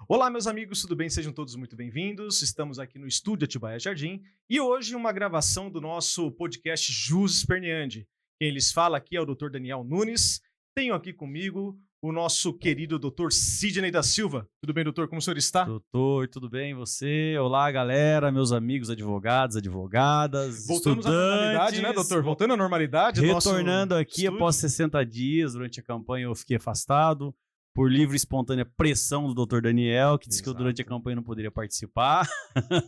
Olá, meus amigos, tudo bem? Sejam todos muito bem-vindos. Estamos aqui no estúdio Atibaia Jardim e hoje uma gravação do nosso podcast Jus Esperneandi. Quem lhes fala aqui é o Dr. Daniel Nunes. Tenho aqui comigo o nosso querido Dr. Sidney da Silva. Tudo bem, doutor? Como o senhor está? Doutor, tudo bem? Você? Olá, galera, meus amigos advogados, advogadas, Voltamos à normalidade, né, estudantes. doutor? Voltando à normalidade, nosso Retornando aqui estúdio. após 60 dias, durante a campanha eu fiquei afastado por livre e espontânea pressão do Dr. Daniel, que disse que eu durante a Exato. campanha não poderia participar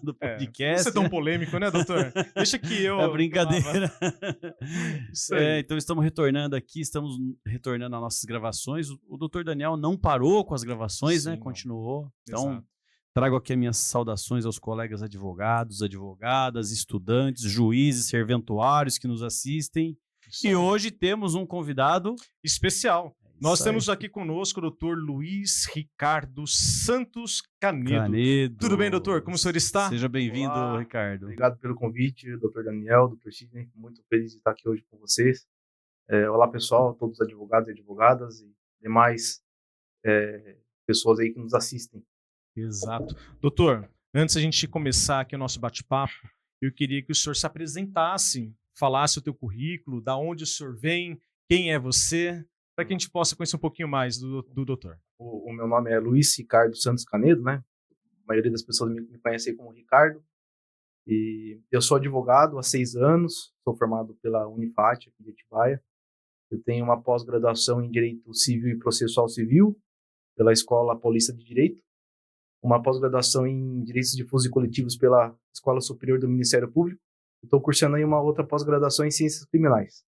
do Não ser podcast. tão polêmico, né, doutor? Deixa que eu É tomava. brincadeira. Isso aí. Então estamos retornando aqui, estamos retornando às nossas gravações. O Dr. Daniel não parou com as gravações, Sim, né? não. Continuou. Então, Exato. trago aqui as minhas saudações aos colegas advogados, advogadas, estudantes, juízes, serventuários que nos assistem. Isso E aí. hoje temos um convidado Especial. Nós isso temos aí. aqui conosco o Dr. Luiz Ricardo Santos Canedo. Canedo. Tudo bem, doutor? Como o senhor está? Seja bem-vindo, Olá, Ricardo. Obrigado pelo convite, Dr. Daniel, Dr. Sidney. Muito feliz de estar aqui hoje com vocês. Olá, pessoal, todos os advogados e advogadas e demais pessoas aí que nos assistem. Exato. Doutor, antes da gente começar aqui o nosso bate-papo, eu queria que o senhor se apresentasse, falasse o teu currículo, da onde o senhor vem, quem é você, para que a gente possa conhecer um pouquinho mais do doutor. O meu nome é Luiz Ricardo Santos Canedo, né? A maioria das pessoas me conhece aí como Ricardo. E eu sou advogado há 6 anos, sou formado pela Unifat, aqui de Atibaia. Eu tenho uma pós-graduação em Direito Civil e Processual Civil, pela Escola Paulista de Direito, uma pós-graduação em Direitos Difusos e Coletivos pela Escola Superior do Ministério Público. Estou cursando aí uma outra pós-graduação em Ciências Criminais.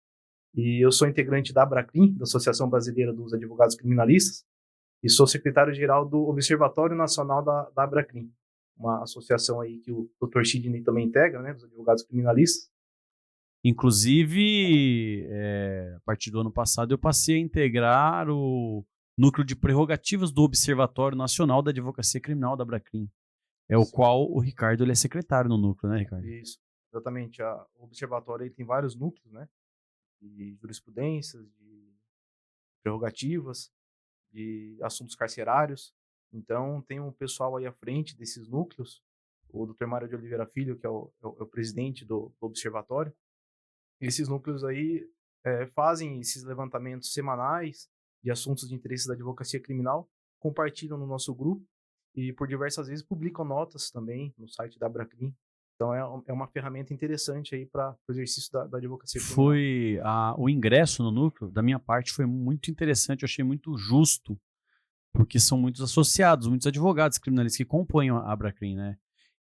E eu sou integrante da ABRACRIM, da Associação Brasileira dos Advogados Criminalistas, e sou secretário-geral do Observatório Nacional da ABRACRIM, uma associação aí que o Dr. Sidney também integra, né, dos advogados criminalistas. Inclusive, a partir do ano passado, eu passei a integrar o núcleo de prerrogativas do Observatório Nacional da Advocacia Criminal da ABRACRIM, o Sim. qual o Ricardo ele é secretário no núcleo, né, Ricardo? Isso, exatamente. O observatório aí tem vários núcleos, né, de jurisprudências, de prerrogativas, de assuntos carcerários. Então, tem um pessoal aí à frente desses núcleos, o Dr. Mário de Oliveira Filho, que é o presidente do observatório. Esses núcleos aí fazem esses levantamentos semanais de assuntos de interesse da advocacia criminal, compartilham no nosso grupo e por diversas vezes publicam notas também no site da ABRACRIM. Então é uma ferramenta interessante aí para o exercício da advocacia criminal. O ingresso no núcleo, da minha parte, foi muito interessante, eu achei muito justo, porque são muitos associados, muitos advogados criminalistas que compõem a ABRACRIM, né?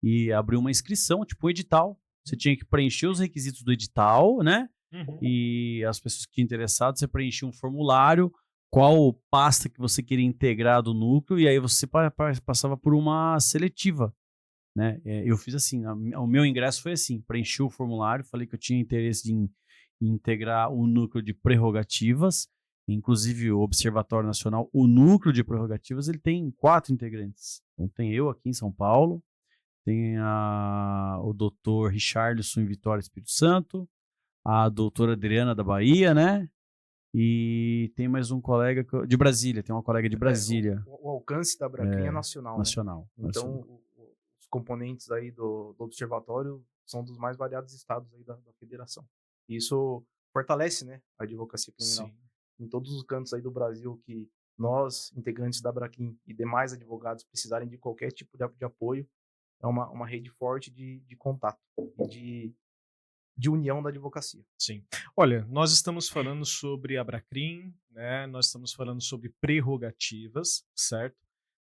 E abriu uma inscrição, tipo um edital. Você tinha que preencher os requisitos do edital, né? Uhum. E as pessoas que interessadas, você preenchia um formulário, qual pasta que você queria integrar do núcleo, e aí você passava por uma seletiva, né? Eu fiz assim, o meu ingresso foi assim, preenchi o formulário, falei que eu tinha interesse em integrar o núcleo de prerrogativas, inclusive o Observatório Nacional, o núcleo de prerrogativas, ele tem 4 integrantes. Então tem eu aqui em São Paulo, tem o doutor Richarlison em Vitória, Espírito Santo, a doutora Adriana da Bahia, né? E tem mais um colega de Brasília, tem uma colega de Brasília. O alcance da ABRACRIM é nacional, né? Nacional. Então, os componentes aí do observatório são dos mais variados estados aí da federação. E isso fortalece, né, a advocacia criminal. Sim. Em todos os cantos aí do Brasil que nós, integrantes da ABRACRIM e demais advogados precisarem de qualquer tipo de apoio, é uma rede forte de contato e de união da advocacia. Sim. Olha, nós estamos falando sobre ABRACRIM, né? Nós estamos falando sobre prerrogativas, certo?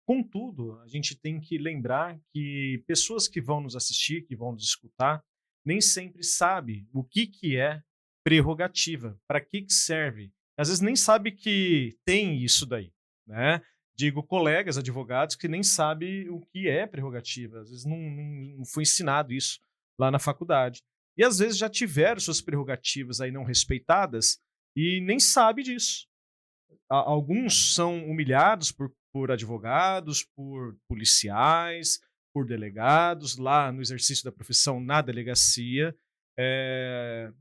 Contudo, a gente tem que lembrar que pessoas que vão nos assistir, que vão nos escutar, nem sempre sabem o que é prerrogativa, para que serve. Às vezes nem sabe que tem isso daí, né? Digo colegas advogados que nem sabem o que é prerrogativa, às vezes não foi ensinado isso lá na faculdade. E às vezes já tiveram suas prerrogativas aí não respeitadas e nem sabe disso. Alguns são humilhados por advogados, por policiais, por delegados, lá no exercício da profissão na delegacia,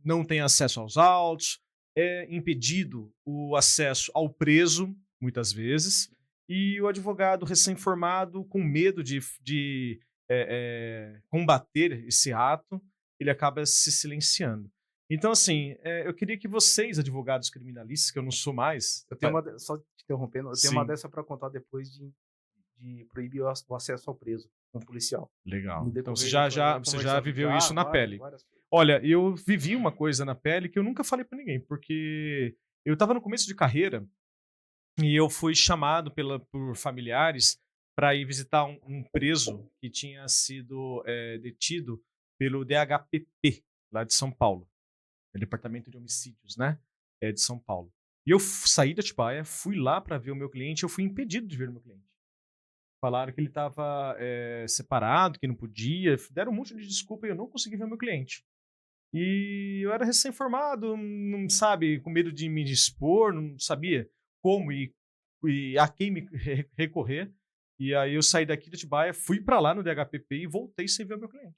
não tem acesso aos autos, é impedido o acesso ao preso, muitas vezes, e o advogado recém-formado, com medo de combater esse ato, ele acaba se silenciando. Então, assim, eu queria que vocês, advogados criminalistas, que eu não sou mais... Eu tenho só te interrompendo, eu tenho uma Sim. dessa para contar depois de proibir o acesso ao preso, um policial. Legal. No Então, decorrer você da já conversa, viveu isso na pele. várias coisas. Olha, eu vivi uma coisa na pele que eu nunca falei pra ninguém, porque eu estava no começo de carreira e eu fui chamado por familiares para ir visitar um preso que tinha sido detido pelo DHPP, lá de São Paulo, Departamento de Homicídios, né? De São Paulo. E eu saí da Atibaia, fui lá para ver o meu cliente, eu fui impedido de ver o meu cliente. Falaram que ele estava separado, que não podia, deram um monte de desculpa e eu não consegui ver o meu cliente. E eu era recém-formado, não sabe, com medo de me expor, não sabia como e a quem me recorrer. E aí eu saí daqui de Atibaia, fui para lá no DHPP e voltei sem ver o meu cliente.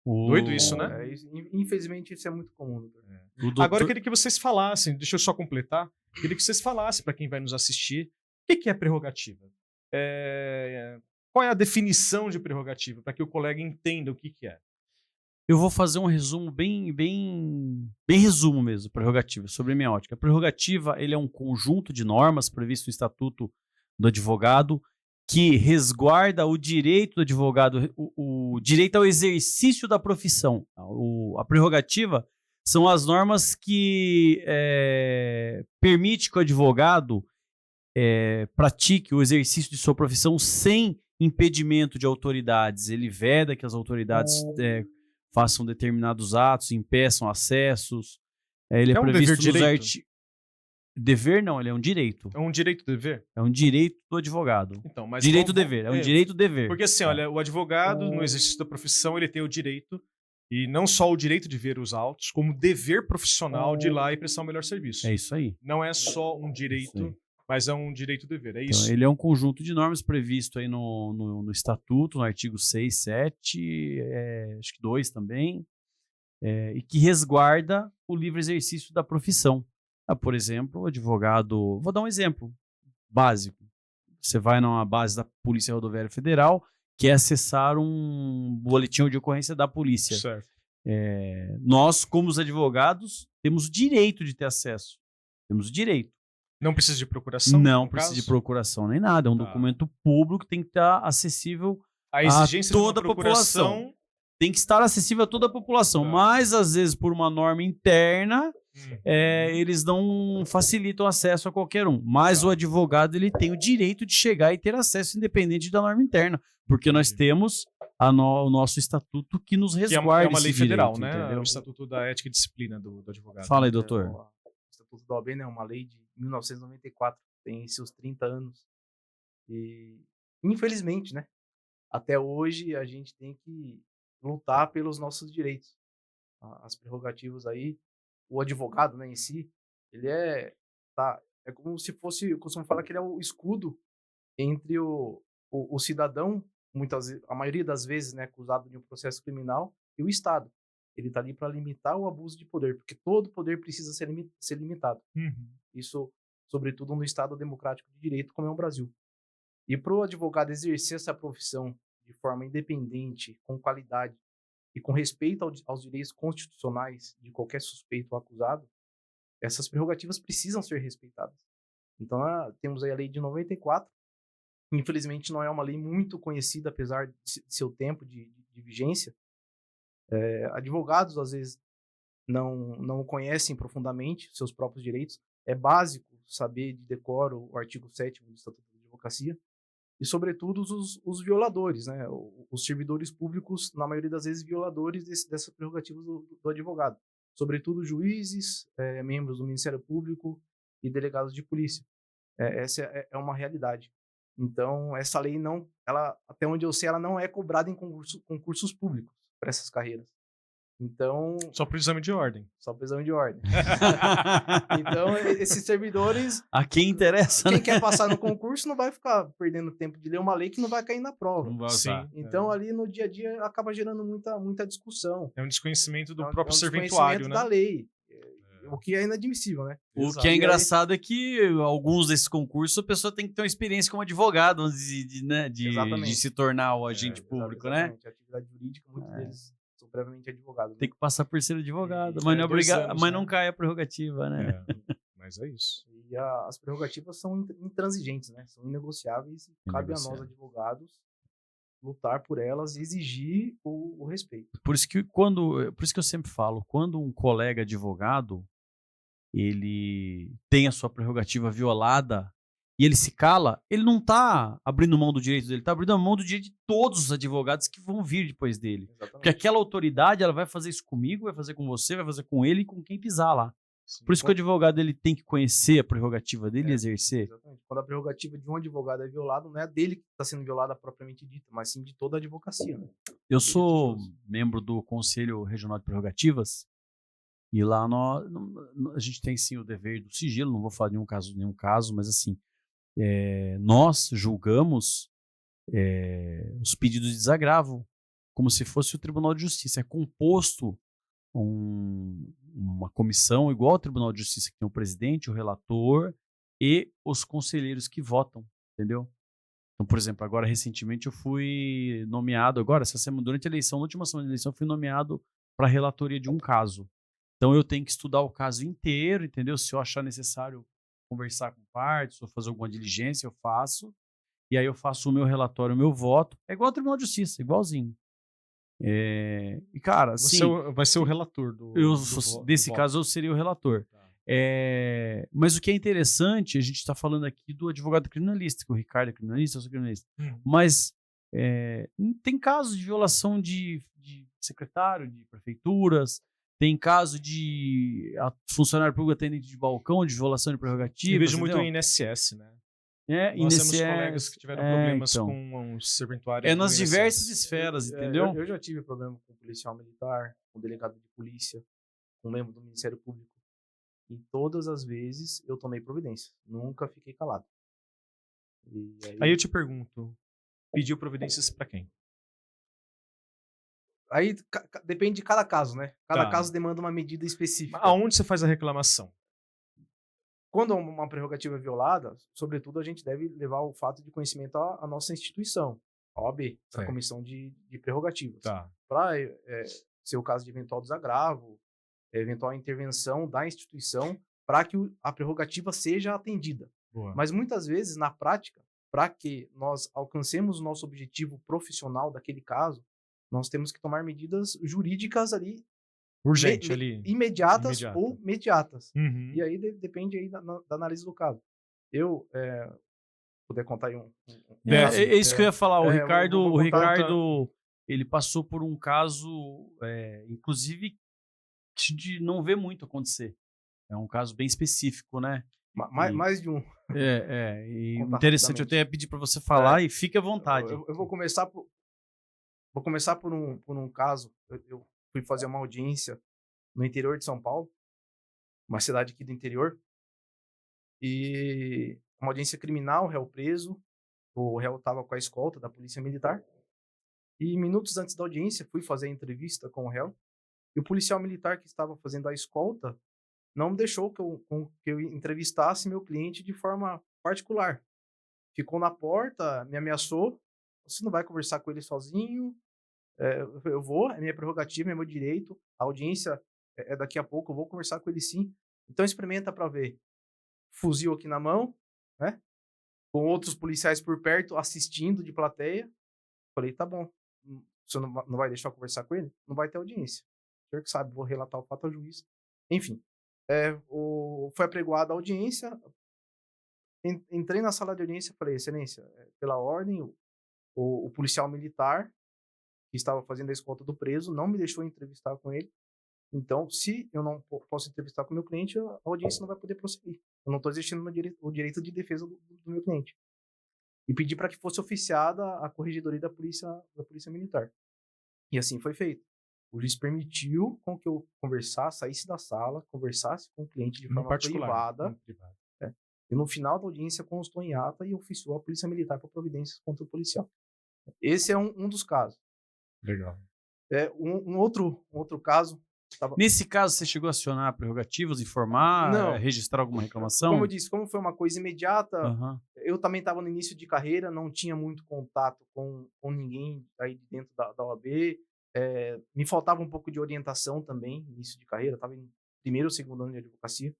Doido isso, né? Infelizmente, isso é muito comum, doutor. Agora eu queria que vocês falassem, deixa eu só completar, queria que vocês falassem para quem vai nos assistir, o que é prerrogativa? Qual é a definição de prerrogativa, para que o colega entenda o que é? Eu vou fazer um resumo bem resumo mesmo, prerrogativa, sobre a minha ótica. A prerrogativa, ele é um conjunto de normas previsto no Estatuto do Advogado que resguarda o direito do advogado, o direito ao exercício da profissão. A prerrogativa são as normas que permite que o advogado pratique o exercício de sua profissão sem impedimento de autoridades. Ele veda que as autoridades façam determinados atos, impeçam acessos. Ele é previsto nos artigos. Dever não, ele é um direito. É um direito-dever? É um direito do advogado. Então, mas direito-dever, é um direito-dever. Porque assim, olha, o advogado, no exercício da profissão, ele tem o direito, e não só o direito de ver os autos, como dever profissional de ir lá e prestar o melhor serviço. É isso aí. Não é só um direito, mas é um direito-dever, é isso. Então, ele é um conjunto de normas previsto aí no Estatuto, no artigo 6, 7, acho que 2 também, e que resguarda o livre exercício da profissão. Por exemplo, o advogado... Vou dar um exemplo básico. Você vai numa base da Polícia Rodoviária Federal, quer acessar um boletim de ocorrência da polícia. Certo. Nós, como os advogados, temos o direito de ter acesso. Temos o direito. Não precisa de procuração? Não precisa de procuração nem nada. É um documento público que tem que estar acessível a exigência a toda de uma procuração... a população. Tem que estar acessível a toda a população. Mas, às vezes, por uma norma interna... eles não facilitam acesso a qualquer um, mas o advogado ele tem o direito de chegar e ter acesso independente da norma interna, porque nós temos o nosso estatuto que nos resguarda. É uma lei federal, direito, né? Entendeu? O Estatuto da Ética e Disciplina do advogado. Fala aí, doutor. O Estatuto da OAB, né, uma lei de 1994, tem seus 30 anos. E, infelizmente, né, até hoje a gente tem que lutar pelos nossos direitos. As prerrogativas aí, o advogado, né, em si, ele é como se fosse, eu costumo falar que ele é o escudo entre o cidadão, a maioria das vezes, né, acusado de um processo criminal, e o Estado. Ele está ali para limitar o abuso de poder, porque todo poder precisa ser limitado. Isso, sobretudo, no Estado democrático de direito, como é o Brasil. E para o advogado exercer essa profissão de forma independente, com qualidade, e com respeito aos direitos constitucionais de qualquer suspeito ou acusado, essas prerrogativas precisam ser respeitadas. Então, temos aí a lei de 94, infelizmente não é uma lei muito conhecida, apesar de seu tempo de vigência. Advogados, às vezes, não conhecem profundamente seus próprios direitos. É básico saber de decor o artigo 7º do Estatuto da Advocacia, e, sobretudo, os violadores, né? Os servidores públicos, na maioria das vezes, violadores dessas prerrogativas do advogado. Sobretudo, juízes, membros do Ministério Público e delegados de polícia. Essa é uma realidade. Então, essa lei, até onde eu sei, ela não é cobrada em concursos públicos para essas carreiras. Então... Só por exame de ordem. Só por exame de ordem. Então, esses servidores... A quem interessa, Quem quer passar no concurso não vai ficar perdendo tempo de ler uma lei que não vai cair na prova. Não vai usar. Então, ali no dia a dia, acaba gerando muita discussão. É um desconhecimento do próprio serventuário, desconhecimento né? da lei. O que é inadmissível, né? O Exato. que é E aí- engraçado é que alguns desses concursos a pessoa tem que ter uma experiência como advogado antes né, de Exatamente. se tornar o agente público, né? Exatamente. A atividade jurídica, muitos deles são previamente advogados. Tem que passar por ser advogado, E- mas não é 2 anos, mas né? não cai a prerrogativa, né? Mas é isso. E as prerrogativas são intransigentes, né? São inegociáveis e cabe a nós, Inegociável. advogados, lutar por elas e exigir o respeito. Por isso que eu sempre falo, quando um colega advogado ele tem a sua prerrogativa violada e ele se cala, ele não está abrindo mão do direito dele, ele está abrindo mão do direito de todos os advogados que vão vir depois dele. Porque Exatamente. aquela autoridade, ela vai fazer isso comigo, vai fazer com você, vai fazer com ele e com quem pisar lá. Sim. Por isso que o advogado ele tem que conhecer a prerrogativa dele e exercer. Exatamente. Quando a prerrogativa de um advogado é violada, não é a dele que está sendo violada propriamente dita, mas sim de toda a advocacia. Né? Eu sou membro do Conselho Regional de Prerrogativas e lá a gente tem sim o dever do sigilo, não vou falar de nenhum caso, mas assim, nós julgamos os pedidos de desagravo como se fosse o Tribunal de Justiça. É composto uma comissão igual ao Tribunal de Justiça, que tem o presidente, o relator e os conselheiros que votam, entendeu? Então, por exemplo, agora recentemente eu fui nomeado, essa semana, durante a eleição, na última semana de eleição, eu fui nomeado para a relatoria de um caso. Então eu tenho que estudar o caso inteiro, entendeu? Se eu achar necessário conversar com partes ou fazer alguma diligência, eu faço. E aí eu faço o meu relatório, o meu voto. É igual ao Tribunal de Justiça, igualzinho. E, cara, Você assim, vai ser o relator desse do caso eu seria o relator. voto. Tá. Mas o que é interessante, a gente está falando aqui do advogado criminalista, que o Ricardo é criminalista, eu sou criminalista. Mas tem casos de violação de secretário, de prefeituras, tem caso de funcionário público atendente de balcão, de violação de prerrogativas. Eu vejo muito entendeu? em INSS, né? Nós Nós temos colegas que tiveram problemas então. com os serventuários. Nas do INSS. diversas esferas, entendeu? Eu já tive problema com policial militar, com delegado de polícia, com membro do Ministério Público. E todas as vezes eu tomei providência. Nunca fiquei calado. E Aí eu te pergunto, pediu providências para quem? Aí depende de cada caso, né? Cada Tá. caso demanda uma medida específica. Aonde você faz a reclamação? Quando uma prerrogativa é violada, sobretudo a gente deve levar o fato de conhecimento à nossa instituição, a OAB, a Certo. Comissão de Prerrogativas. Tá. Para ser o caso de eventual desagravo, eventual intervenção da instituição, para que a prerrogativa seja atendida. Boa. Mas muitas vezes, na prática, para que nós alcancemos o nosso objetivo profissional daquele caso, nós temos que tomar medidas jurídicas ali, Urgente ali. imediatas Imediata. ou mediatas. Uhum. E aí depende aí da análise do caso. Eu puder contar aí É isso que eu ia falar. O eu Ricardo, vou contar, ele passou por um caso, inclusive, de não ver muito acontecer. É um caso bem específico, né? mais de um. E Contar interessante, eu rapidamente. até ia pedir para você falar e fique à vontade. Eu vou começar por um caso. Eu fui fazer uma audiência no interior de São Paulo, uma cidade aqui do interior, e uma audiência criminal, o réu preso, o réu estava com a escolta da polícia militar, e minutos antes da audiência fui fazer a entrevista com o réu, e o policial militar que estava fazendo a escolta não deixou que eu entrevistasse meu cliente de forma particular. Ficou na porta, me ameaçou, você não vai conversar com ele sozinho, eu vou, é minha prerrogativa, é meu direito, a audiência é daqui a pouco, eu vou conversar com ele sim. Então experimenta para ver. Fuzil aqui na mão, né? Com outros policiais por perto, assistindo de plateia. Falei, tá bom, você não vai deixar eu conversar com ele? Não vai ter audiência. O senhor que sabe, vou relatar o fato ao juiz. Enfim, foi apregoada a audiência, entrei na sala de audiência e falei, excelência, pela ordem, o policial militar que estava fazendo a escolta do preso não me deixou entrevistar com ele. Então, se eu não posso entrevistar com o meu cliente, a audiência não vai poder prosseguir. Eu não estou exercendo o direito de defesa do meu cliente. E pedi para que fosse oficiada a corregedoria da polícia militar. E assim foi feito. O juiz permitiu com que eu saísse da sala, conversasse com o cliente de forma privada. E no final da audiência constou em ata e oficiou a polícia militar para providências contra o policial. Esse é um dos casos. Legal. Um outro caso Nesse caso, você chegou a acionar prerrogativas, informar, Não. registrar alguma reclamação? Como eu disse, como foi uma coisa imediata, Aham. eu também estava no início de carreira, não tinha muito contato com ninguém aí de dentro da OAB. Me faltava um pouco de orientação também, início de carreira, estava em primeiro ou segundo ano de advocacia.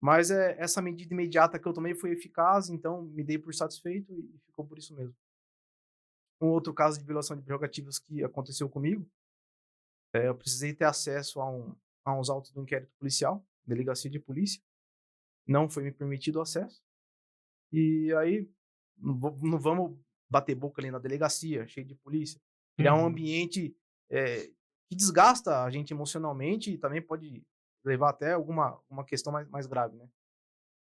Mas essa medida imediata que eu tomei foi eficaz, então me dei por satisfeito e ficou por isso mesmo. Um outro caso de violação de prerrogativas que aconteceu comigo, eu precisei ter acesso a uns autos do inquérito policial, delegacia de polícia. Não foi me permitido o acesso. E aí, não vamos bater boca ali na delegacia, cheio de polícia. Criar um ambiente que desgasta a gente emocionalmente e também pode levar até uma questão mais grave, né?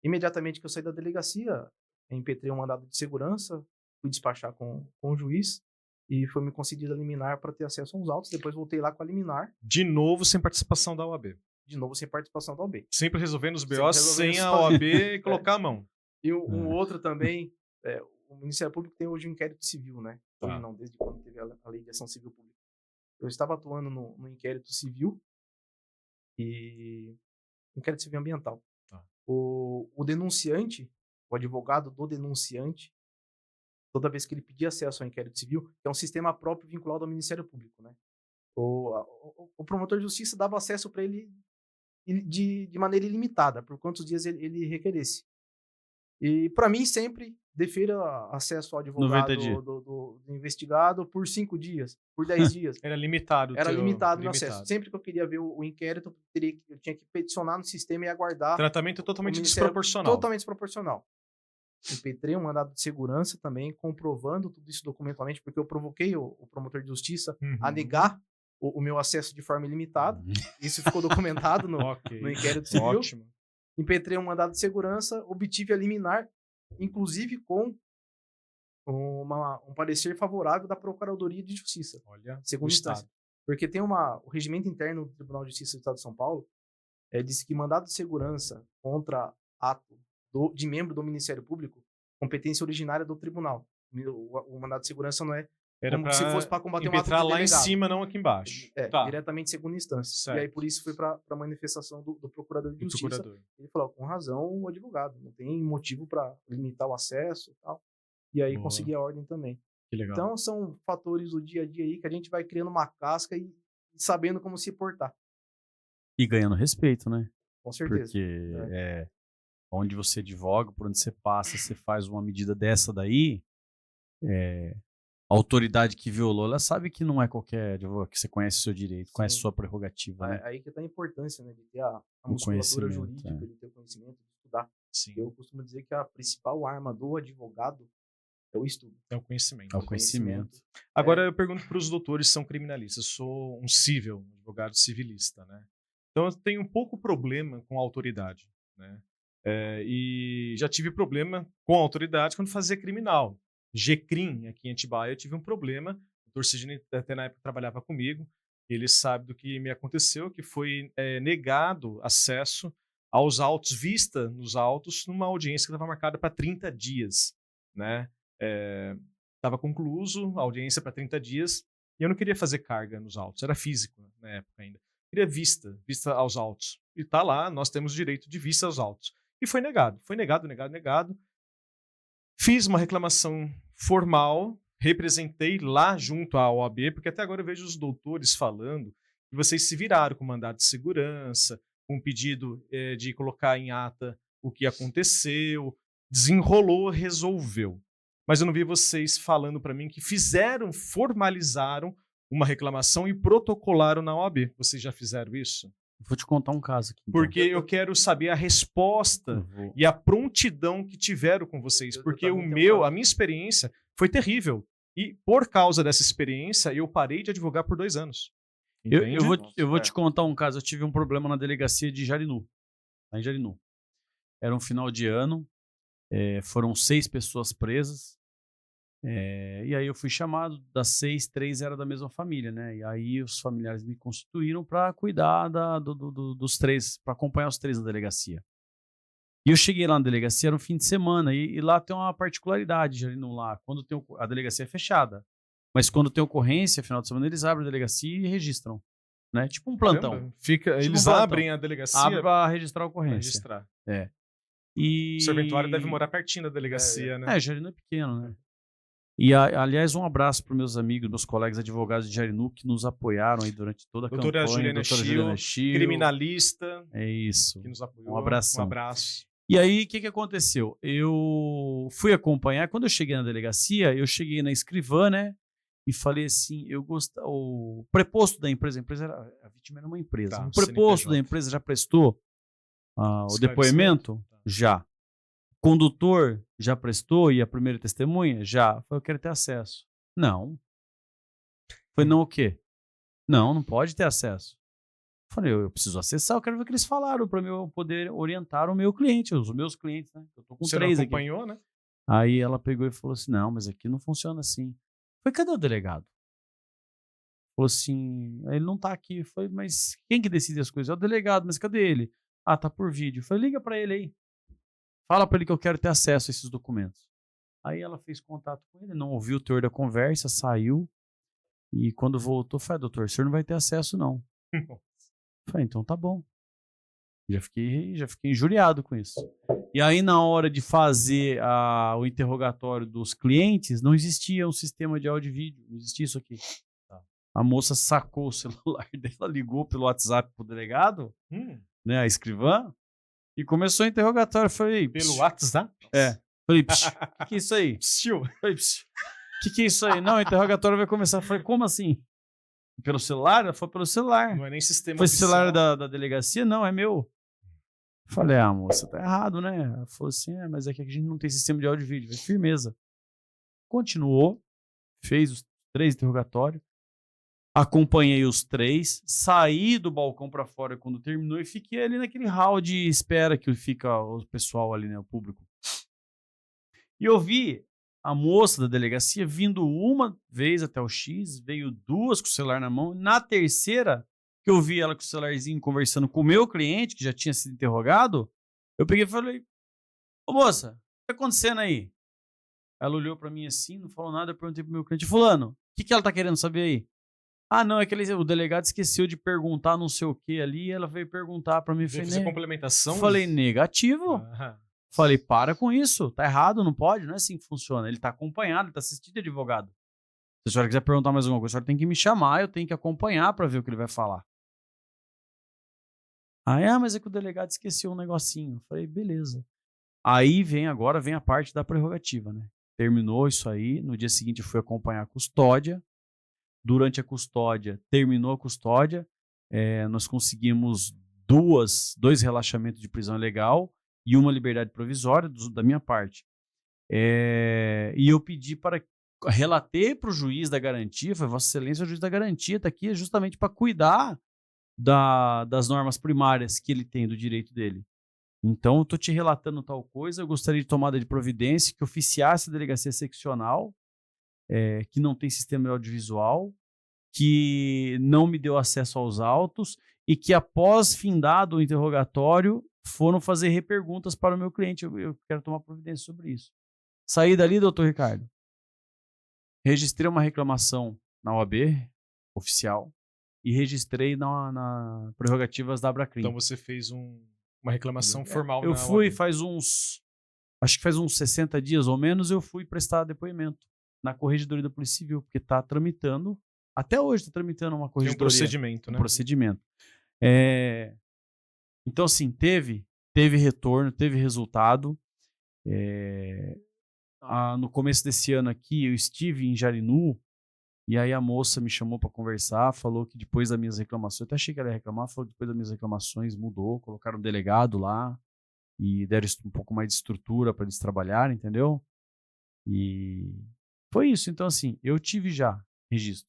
Imediatamente que eu saí da delegacia, impetrei um mandado de segurança, fui despachar com o juiz e foi me concedido a liminar para ter acesso aos autos. Depois voltei lá com a liminar, De novo, sem participação da OAB. de novo sem participação da OAB. Sempre resolvendo os Sempre BOs resolvendo sem a sozinho. OAB colocar a mão. E um outro também, o Ministério Público tem hoje um inquérito civil, né? Tá. Hoje não, desde quando teve a lei de ação civil pública. Eu estava atuando no inquérito civil e inquérito civil ambiental. Tá. O denunciante, o advogado do denunciante, toda vez que ele pedia acesso ao inquérito civil, é um sistema próprio vinculado ao Ministério Público, né? O promotor de justiça dava acesso para ele de maneira ilimitada, por quantos dias ele requeresse. E, para mim, sempre defira acesso ao advogado 90 dias. do investigado por 5 dias, por 10 dias. Era limitado. Era limitado meu acesso. Sempre que eu queria ver o inquérito, eu tinha que peticionar no sistema e aguardar. Tratamento totalmente o Ministério desproporcional. Totalmente desproporcional. Impetrei um mandado de segurança também, comprovando tudo isso documentalmente, porque eu provoquei o promotor de justiça a negar o meu acesso de forma ilimitada. Isso ficou documentado no inquérito civil. Ótimo. Impetrei um mandado de segurança, obtive a liminar, inclusive com um parecer favorável da Procuradoria de Justiça, Olha, segunda instância. Porque tem o regimento interno do Tribunal de Justiça do Estado de São Paulo, diz que mandado de segurança contra ato de membro do Ministério Público, competência originária do tribunal. O mandado de segurança não é Era como se fosse para combater um ato de impetrar lá em delegado. cima, não aqui embaixo. Tá. Diretamente segunda instância. Certo. E aí, por isso, foi para a manifestação do Procurador de Do Justiça. procurador. Ele falou, com razão, o advogado. Não tem motivo para limitar o acesso e tal. E aí, Boa. consegui a ordem também. Que legal. Então, são fatores do dia a dia aí que a gente vai criando uma casca e sabendo como se portar. E ganhando respeito, né? Com certeza. Porque onde você advoga, por onde você passa, você faz uma medida dessa daí, a autoridade que violou, ela sabe que não é qualquer advogado, que você conhece o seu direito, conhece a sua prerrogativa, né? Aí que tá a importância, né, de ter a O musculatura conhecimento, jurídica, de ter o conhecimento, de estudar. Sim. Eu costumo dizer que a principal arma do advogado é o estudo. É o conhecimento. É o conhecimento. Agora eu pergunto para os doutores que são criminalistas. Eu sou um civil, um advogado civilista, né? Então eu tenho um pouco problema com a autoridade, né? E já tive problema com a autoridade quando fazia criminal. GCRIM, aqui em Atibaia, eu tive um problema. O doutor Sidney, até na época, trabalhava comigo. Ele sabe do que me aconteceu, que foi negado acesso aos autos, vista nos autos, numa audiência que estava marcada para 30 dias, né? Estava concluso a audiência para 30 dias e eu não queria fazer carga nos autos, era físico na época ainda. Queria vista aos autos. E está lá, nós temos direito de vista aos autos. E foi negado. Fiz uma reclamação formal, representei lá junto à OAB, porque até agora eu vejo os doutores falando que vocês se viraram com mandado de segurança, com pedido de colocar em ata o que aconteceu, desenrolou, resolveu. Mas eu não vi vocês falando para mim que formalizaram uma reclamação e protocolaram na OAB. Vocês já fizeram isso? Vou te contar um caso aqui. Então. Porque eu quero saber a resposta e a prontidão que tiveram com vocês. Porque a minha experiência foi terrível. E por causa dessa experiência, eu parei de advogar por 2 anos. Eu vou te contar um caso. Eu tive um problema na delegacia de Jarinu. Lá em Jarinu. Era um final de ano. Foram 6 pessoas presas. E aí eu fui chamado, das 6, 3 era da mesma família, né? E aí os familiares me constituíram para cuidar dos 3, para acompanhar os 3 na delegacia. E eu cheguei lá na delegacia, era um fim de semana, e lá tem uma particularidade, Jarinu, lá, quando a delegacia é fechada. Mas quando tem ocorrência, final de semana, eles abrem a delegacia e registram. né? Tipo um plantão. Caramba, Tipo eles um plantão. abrem a delegacia Abre para registrar a pra ocorrência. registrar. É. O serventuário deve morar pertinho da delegacia, né? Jarinu é pequeno, né? E, aliás, um abraço para meus amigos, meus colegas advogados de Jarinu que nos apoiaram aí durante toda a Doutora campanha. Juliana Juliana Schill, criminalista, É isso. que nos apoiou. Um abração. Um abraço. E aí, o que aconteceu? Eu fui acompanhar, quando eu cheguei na delegacia, eu cheguei na escrivã, né? E falei assim, o preposto da empresa, a vítima era uma empresa. Tá, O preposto CNPJ. da empresa já prestou o Esclarecimento? depoimento? Tá. Já. Condutor já prestou e a primeira testemunha? Já. Eu quero ter acesso. Não. Foi não o quê? Não pode ter acesso. Falei, eu preciso acessar, eu quero ver o que eles falaram para eu poder orientar o meu cliente, os meus clientes, né? Eu tô com Você 3 não aqui. acompanhou, né? Aí ela pegou e falou assim, não, mas aqui não funciona assim. Foi, cadê o delegado? Falou assim, ele não tá aqui. Foi, mas quem que decide as coisas? É o delegado, mas cadê ele? Ah, tá por vídeo. Foi, liga para ele aí. Fala para ele que eu quero ter acesso a esses documentos. Aí ela fez contato com ele, não ouviu o teor da conversa, saiu. E quando voltou, falei, doutor, o senhor não vai ter acesso, não. Falei, então tá bom. Já fiquei injuriado com isso. E aí, na hora de fazer o interrogatório dos clientes, não existia um sistema de áudio e vídeo. Não existia isso aqui. Tá. A moça sacou o celular dela, ligou pelo WhatsApp pro delegado, né, a escrivã, e começou o interrogatório. Falei, Pelo WhatsApp? Falei, o que é isso aí? Falei, que é isso aí? Não, o interrogatório vai começar. Falei, como assim? Pelo celular? Ela falou, pelo celular. Não é nem sistema Foi oficial. celular da delegacia? Não, é meu. Falei, moça, tá errado, né? Ela falou assim, mas é que a gente não tem sistema de áudio e vídeo. Falei, firmeza. Continuou, fez os 3 interrogatórios, acompanhei os 3, saí do balcão para fora quando terminou e fiquei ali naquele hall de espera que fica o pessoal ali, né, o público. E eu vi a moça da delegacia vindo uma vez até o X, veio 2 com o celular na mão, na terceira que eu vi ela com o celularzinho conversando com o meu cliente, que já tinha sido interrogado, eu peguei e falei, ô moça, o que tá acontecendo aí? Ela olhou pra mim assim, não falou nada, eu perguntei pro meu cliente, fulano, o que ela tá querendo saber aí? Ah, não, é que o delegado esqueceu de perguntar não sei o que ali, e ela veio perguntar pra mim. Veio fazer complementação? Falei, negativo. Ah. Falei, para com isso, tá errado, não pode, não é assim que funciona. Ele tá acompanhado, ele tá assistindo advogado. Se a senhora quiser perguntar mais alguma coisa, a senhora tem que me chamar, eu tenho que acompanhar pra ver o que ele vai falar. Aí, mas é que o delegado esqueceu um negocinho. Falei, beleza. Aí vem a parte da prerrogativa, né? Terminou isso aí, no dia seguinte eu fui acompanhar a custódia. Durante a custódia, terminou a custódia, nós conseguimos 2 relaxamentos de prisão legal e uma liberdade provisória da minha parte. E eu pedi relatei para o juiz da garantia, falei, Vossa Excelência, o juiz da garantia está aqui justamente para cuidar das normas primárias que ele tem do direito dele. Então, eu estou te relatando tal coisa, eu gostaria de tomada de providência que oficiasse a delegacia seccional, que não tem sistema audiovisual, que não me deu acesso aos autos e que após findado o interrogatório foram fazer reperguntas para o meu cliente. Eu quero tomar providência sobre isso. Saí dali, doutor Ricardo, registrei uma reclamação na OAB oficial e registrei na prerrogativas da Abracrim. Então você fez uma reclamação formal eu na fui OAB. Acho que faz uns 60 dias ou menos, eu fui prestar depoimento na Corregedoria da Polícia Civil, porque está tramitando, até hoje está tramitando uma corregedoria. Tem um procedimento, né? Procedimento. Então, assim, teve retorno, teve resultado. No começo desse ano aqui, eu estive em Jarinu, e aí a moça me chamou para conversar, falou que depois das minhas reclamações, eu até achei que ela ia reclamar, falou que depois das minhas reclamações mudou, colocaram um delegado lá, e deram um pouco mais de estrutura para eles trabalharem, entendeu? E foi isso. Então, assim, eu tive já registro.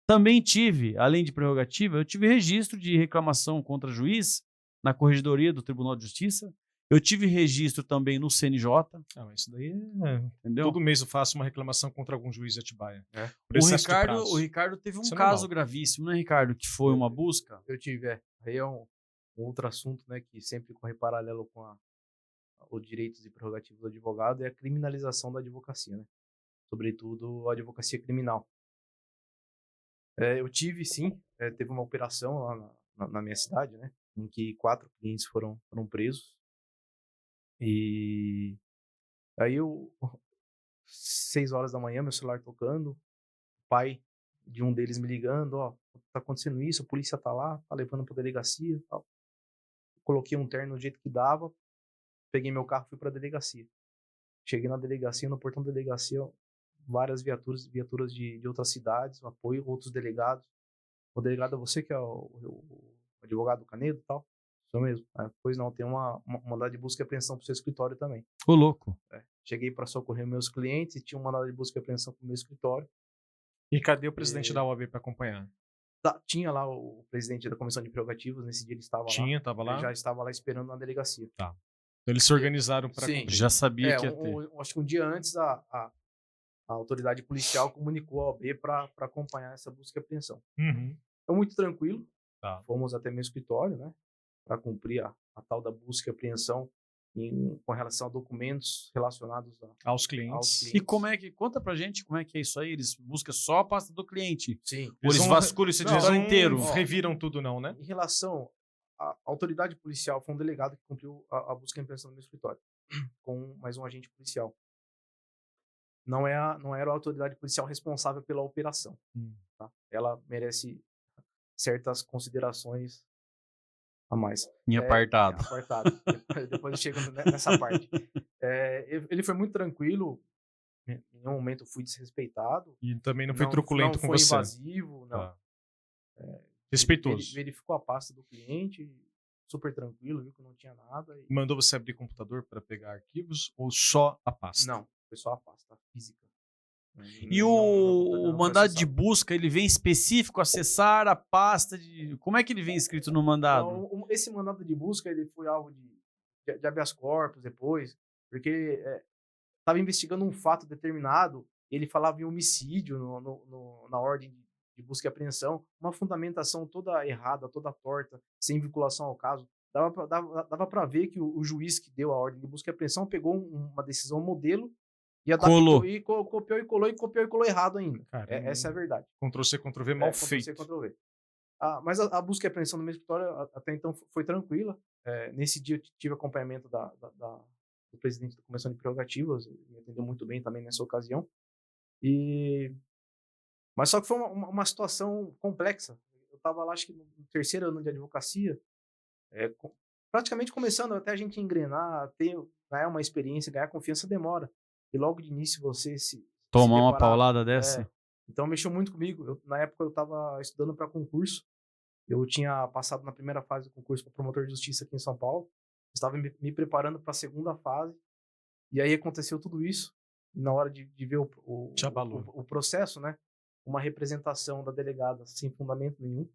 Também tive, além de prerrogativa, eu tive registro de reclamação contra juiz na Corregedoria do Tribunal de Justiça. Eu tive registro também no CNJ. Mas isso daí entendeu? Todo mês eu faço uma reclamação contra algum juiz de Atibaia. O Ricardo teve um caso gravíssimo, né, Ricardo? Que foi uma busca. Eu tive, Aí é um outro assunto, né, que sempre corre paralelo com os direitos e prerrogativas do advogado, é a criminalização da advocacia, né? Sobretudo a advocacia criminal. Eu tive, sim, teve uma operação lá na minha cidade, né, em que 4 clientes foram presos. E aí 6 horas da manhã, meu celular tocando, o pai de um deles me ligando, ó, tá acontecendo isso, a polícia tá lá, tá levando pra delegacia e tal. Coloquei um terno do jeito que dava, peguei meu carro e fui pra delegacia. Cheguei na delegacia, no portão da delegacia, várias viaturas de outras cidades, o apoio, outros delegados. O delegado é você que é o advogado Canedo e tal? Isso mesmo. Pois não, tem uma mandado de busca e apreensão pro seu escritório também. Ô, louco. Cheguei para socorrer meus clientes e tinha um mandado de busca e apreensão pro meu escritório. E cadê o presidente da OAB para acompanhar? Tinha lá o presidente da comissão de prerrogativas, nesse dia ele estava lá. Tava lá? Ele já estava lá esperando na delegacia. Tá. Então eles se organizaram para Sim. cumprir. Já sabia que ia ter. Acho que um dia antes a autoridade policial comunicou a OAB para acompanhar essa busca e apreensão. Uhum. Então, muito tranquilo. Tá. Fomos até meu escritório, né, para cumprir a tal da busca e apreensão com relação a documentos relacionados aos clientes. E conta pra gente como é que é isso aí? Eles buscam só a pasta do cliente? Sim. Ou eles vasculham esse diretório inteiro? Reviram tudo não, né? Em relação à autoridade policial, foi um delegado que cumpriu a busca e apreensão no meu escritório, com mais um agente policial. Não era a autoridade policial responsável pela operação. Tá? Ela merece certas considerações a mais. Em apartado. Apartado. Depois eu chego nessa parte. Ele foi muito tranquilo. Em nenhum momento eu fui desrespeitado. E também não foi truculento com você. Não foi invasivo, não. Tá. Respeitoso. Ele verificou a pasta do cliente, super tranquilo, viu que não tinha nada. Mandou você abrir computador para pegar arquivos ou só a pasta? Não, foi só a pasta física. E o mandado de busca, ele vem específico, acessar a pasta de... Como é que ele vem escrito no mandado? Então, esse mandado de busca, ele foi alvo de habeas corpus depois, porque estava investigando um fato determinado, ele falava em homicídio na ordem de busca e apreensão, uma fundamentação toda errada, toda torta, sem vinculação ao caso. Dava para ver que o juiz que deu a ordem de busca e apreensão pegou uma decisão modelo e adaptou e copiou e colou errado ainda. Essa é a verdade. Ctrl-C, Ctrl-V mal feito. Ctrl-C, Ctrl-V. Mas a busca e apreensão no meu escritório até então foi tranquila. Nesse dia eu tive acompanhamento do presidente da comissão de prerrogativas, ele me atendeu muito bem também nessa ocasião. Mas só que foi uma situação complexa. Eu estava lá, acho que no 3º ano de advocacia, praticamente começando até a gente engrenar, ter uma experiência, ganhar confiança demora. E logo de início você tomar uma paulada dessa? Então mexeu muito comigo. Na época eu estava estudando para concurso. Eu tinha passado na primeira fase do concurso para promotor de justiça aqui em São Paulo. Estava me preparando para a segunda fase. E aí aconteceu tudo isso. E na hora de ver o processo, né? Uma representação da delegada sem fundamento nenhum.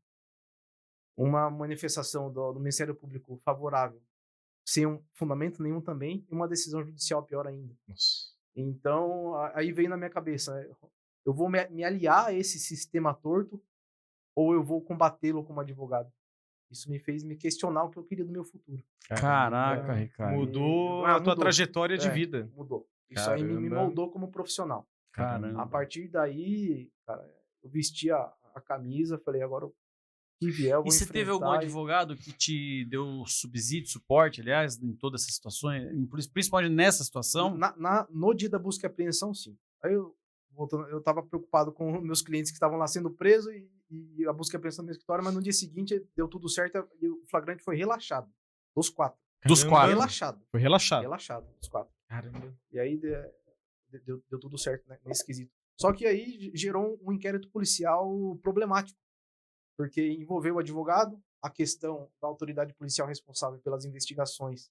Uma manifestação do Ministério Público favorável sem um fundamento nenhum também. E uma decisão judicial pior ainda. Nossa. Então, aí veio na minha cabeça, eu vou me aliar a esse sistema torto ou eu vou combatê-lo como advogado? Isso me fez me questionar o que eu queria do meu futuro. Caraca, Ricardo. Mudou a tua trajetória de vida. Mudou. Isso aí me moldou como profissional. Caramba. A partir daí, cara, eu vesti a camisa, falei, agora o que vier eu vou enfrentar. E você teve algum advogado que te deu subsídio, suporte, aliás, em todas essas situações, principalmente nessa situação? No dia da busca e apreensão, sim. Aí eu estava preocupado com meus clientes que estavam lá sendo presos e a busca e apreensão no meu escritório, mas no dia seguinte deu tudo certo e o flagrante foi relaxado. Dos 4. Dos 4? Relaxado. Foi relaxado? Relaxado, dos 4. Caramba. E aí deu tudo certo, né, nesse quesito. Só que aí gerou um inquérito policial problemático, porque envolveu o advogado, a questão da autoridade policial responsável pelas investigações,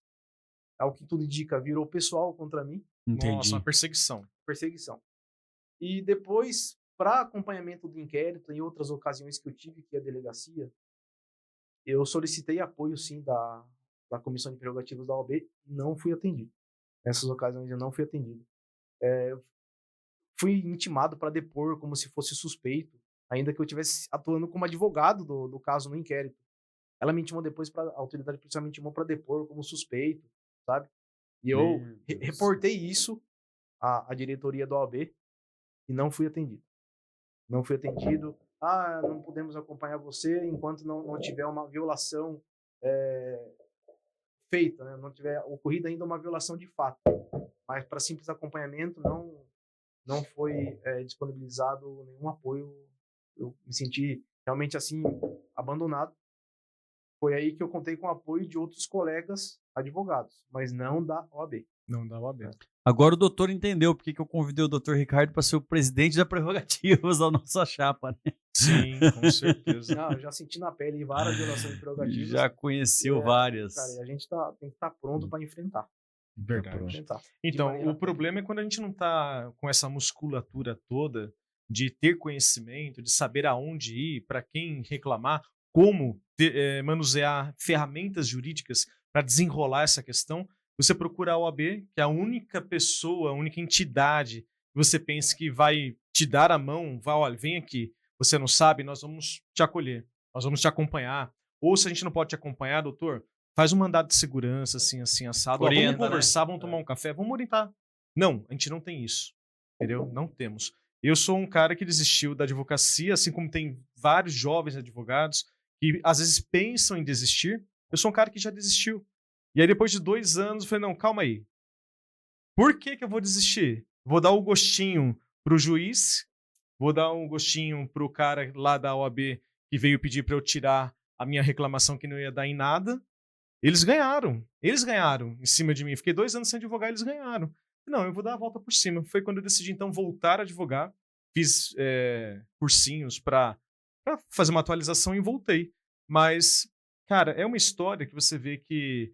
ao que tudo indica, virou pessoal contra mim. Entendi. Nossa, uma perseguição. E depois, para acompanhamento do inquérito, em outras ocasiões que eu tive que ir à delegacia, eu solicitei apoio, sim, da comissão de prerrogativas da OAB e não fui atendido. Nessas ocasiões eu não fui atendido. Fui intimado para depor como se fosse suspeito, ainda que eu estivesse atuando como advogado do caso no inquérito. Ela me intimou depois, a autoridade policial me intimou para depor como suspeito, sabe? E eu reportei isso à diretoria da OAB e não fui atendido. Não fui atendido. não podemos acompanhar você enquanto não tiver uma violação feita, né? Não tiver ocorrido ainda uma violação de fato. Mas para simples acompanhamento não foi disponibilizado nenhum apoio. Eu me senti realmente assim abandonado. Foi aí que eu contei com o apoio de outros colegas advogados, mas não da OAB. Não da OAB. Agora o doutor entendeu porque que eu convidei o doutor Ricardo para ser o presidente da Prerrogativas da nossa chapa, né? Sim, com certeza. Não, eu já senti na pele várias violações de prerrogativas. Já conheceu várias. Cara, e a gente tem que estar pronto para enfrentar. Verdade. Enfrentar. Então, o problema é quando a gente não está com essa musculatura toda de ter conhecimento, de saber aonde ir, para quem reclamar, como manusear ferramentas jurídicas para desenrolar essa questão. Você procura a OAB, que é a única pessoa, a única entidade que você pensa que vai te dar a mão, vai, olha, vem aqui, você não sabe, nós vamos te acolher, nós vamos te acompanhar. Ou se a gente não pode te acompanhar, doutor, faz um mandado de segurança, assim, assado. Orienta, vamos conversar, né? vamos tomar um café, vamos orientar. Não, a gente não tem isso, entendeu? Não temos. Eu sou um cara que desistiu da advocacia, assim como tem vários jovens advogados que às vezes pensam em desistir. Eu sou um cara que já desistiu. E aí depois de 2 anos eu falei, não, calma aí. Por que eu vou desistir? Vou dar o gostinho pro juiz, vou dar um gostinho pro cara lá da OAB que veio pedir para eu tirar a minha reclamação que não ia dar em nada. Eles ganharam em cima de mim. Fiquei 2 anos sem advogar, eles ganharam. Não, eu vou dar a volta por cima. Foi quando eu decidi, então, voltar a advogar. Fiz cursinhos para fazer uma atualização e voltei. Mas, cara, é uma história que você vê que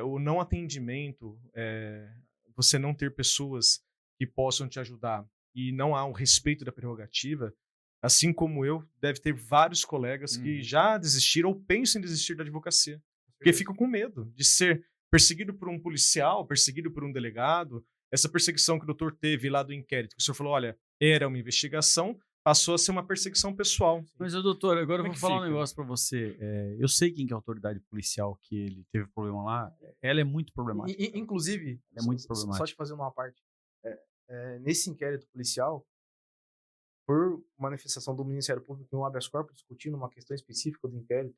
o não atendimento, você não ter pessoas que possam te ajudar e não há um respeito da prerrogativa, assim como eu, deve ter vários colegas que já desistiram ou pensam em desistir da advocacia. Porque ficam com medo de ser perseguido por um policial, perseguido por um delegado. Essa perseguição que o doutor teve lá do inquérito, que o senhor falou, olha, era uma investigação, passou a ser uma perseguição pessoal. Mas, doutor, agora eu Como é vou que falar um fica? negócio pra você. Eu sei quem que é a autoridade policial que ele teve problema lá. Ela é muito problemática. Inclusive, É muito só problemático. te fazer uma parte. Nesse inquérito policial, por manifestação do Ministério Público em um habeas corpus discutindo uma questão específica do inquérito,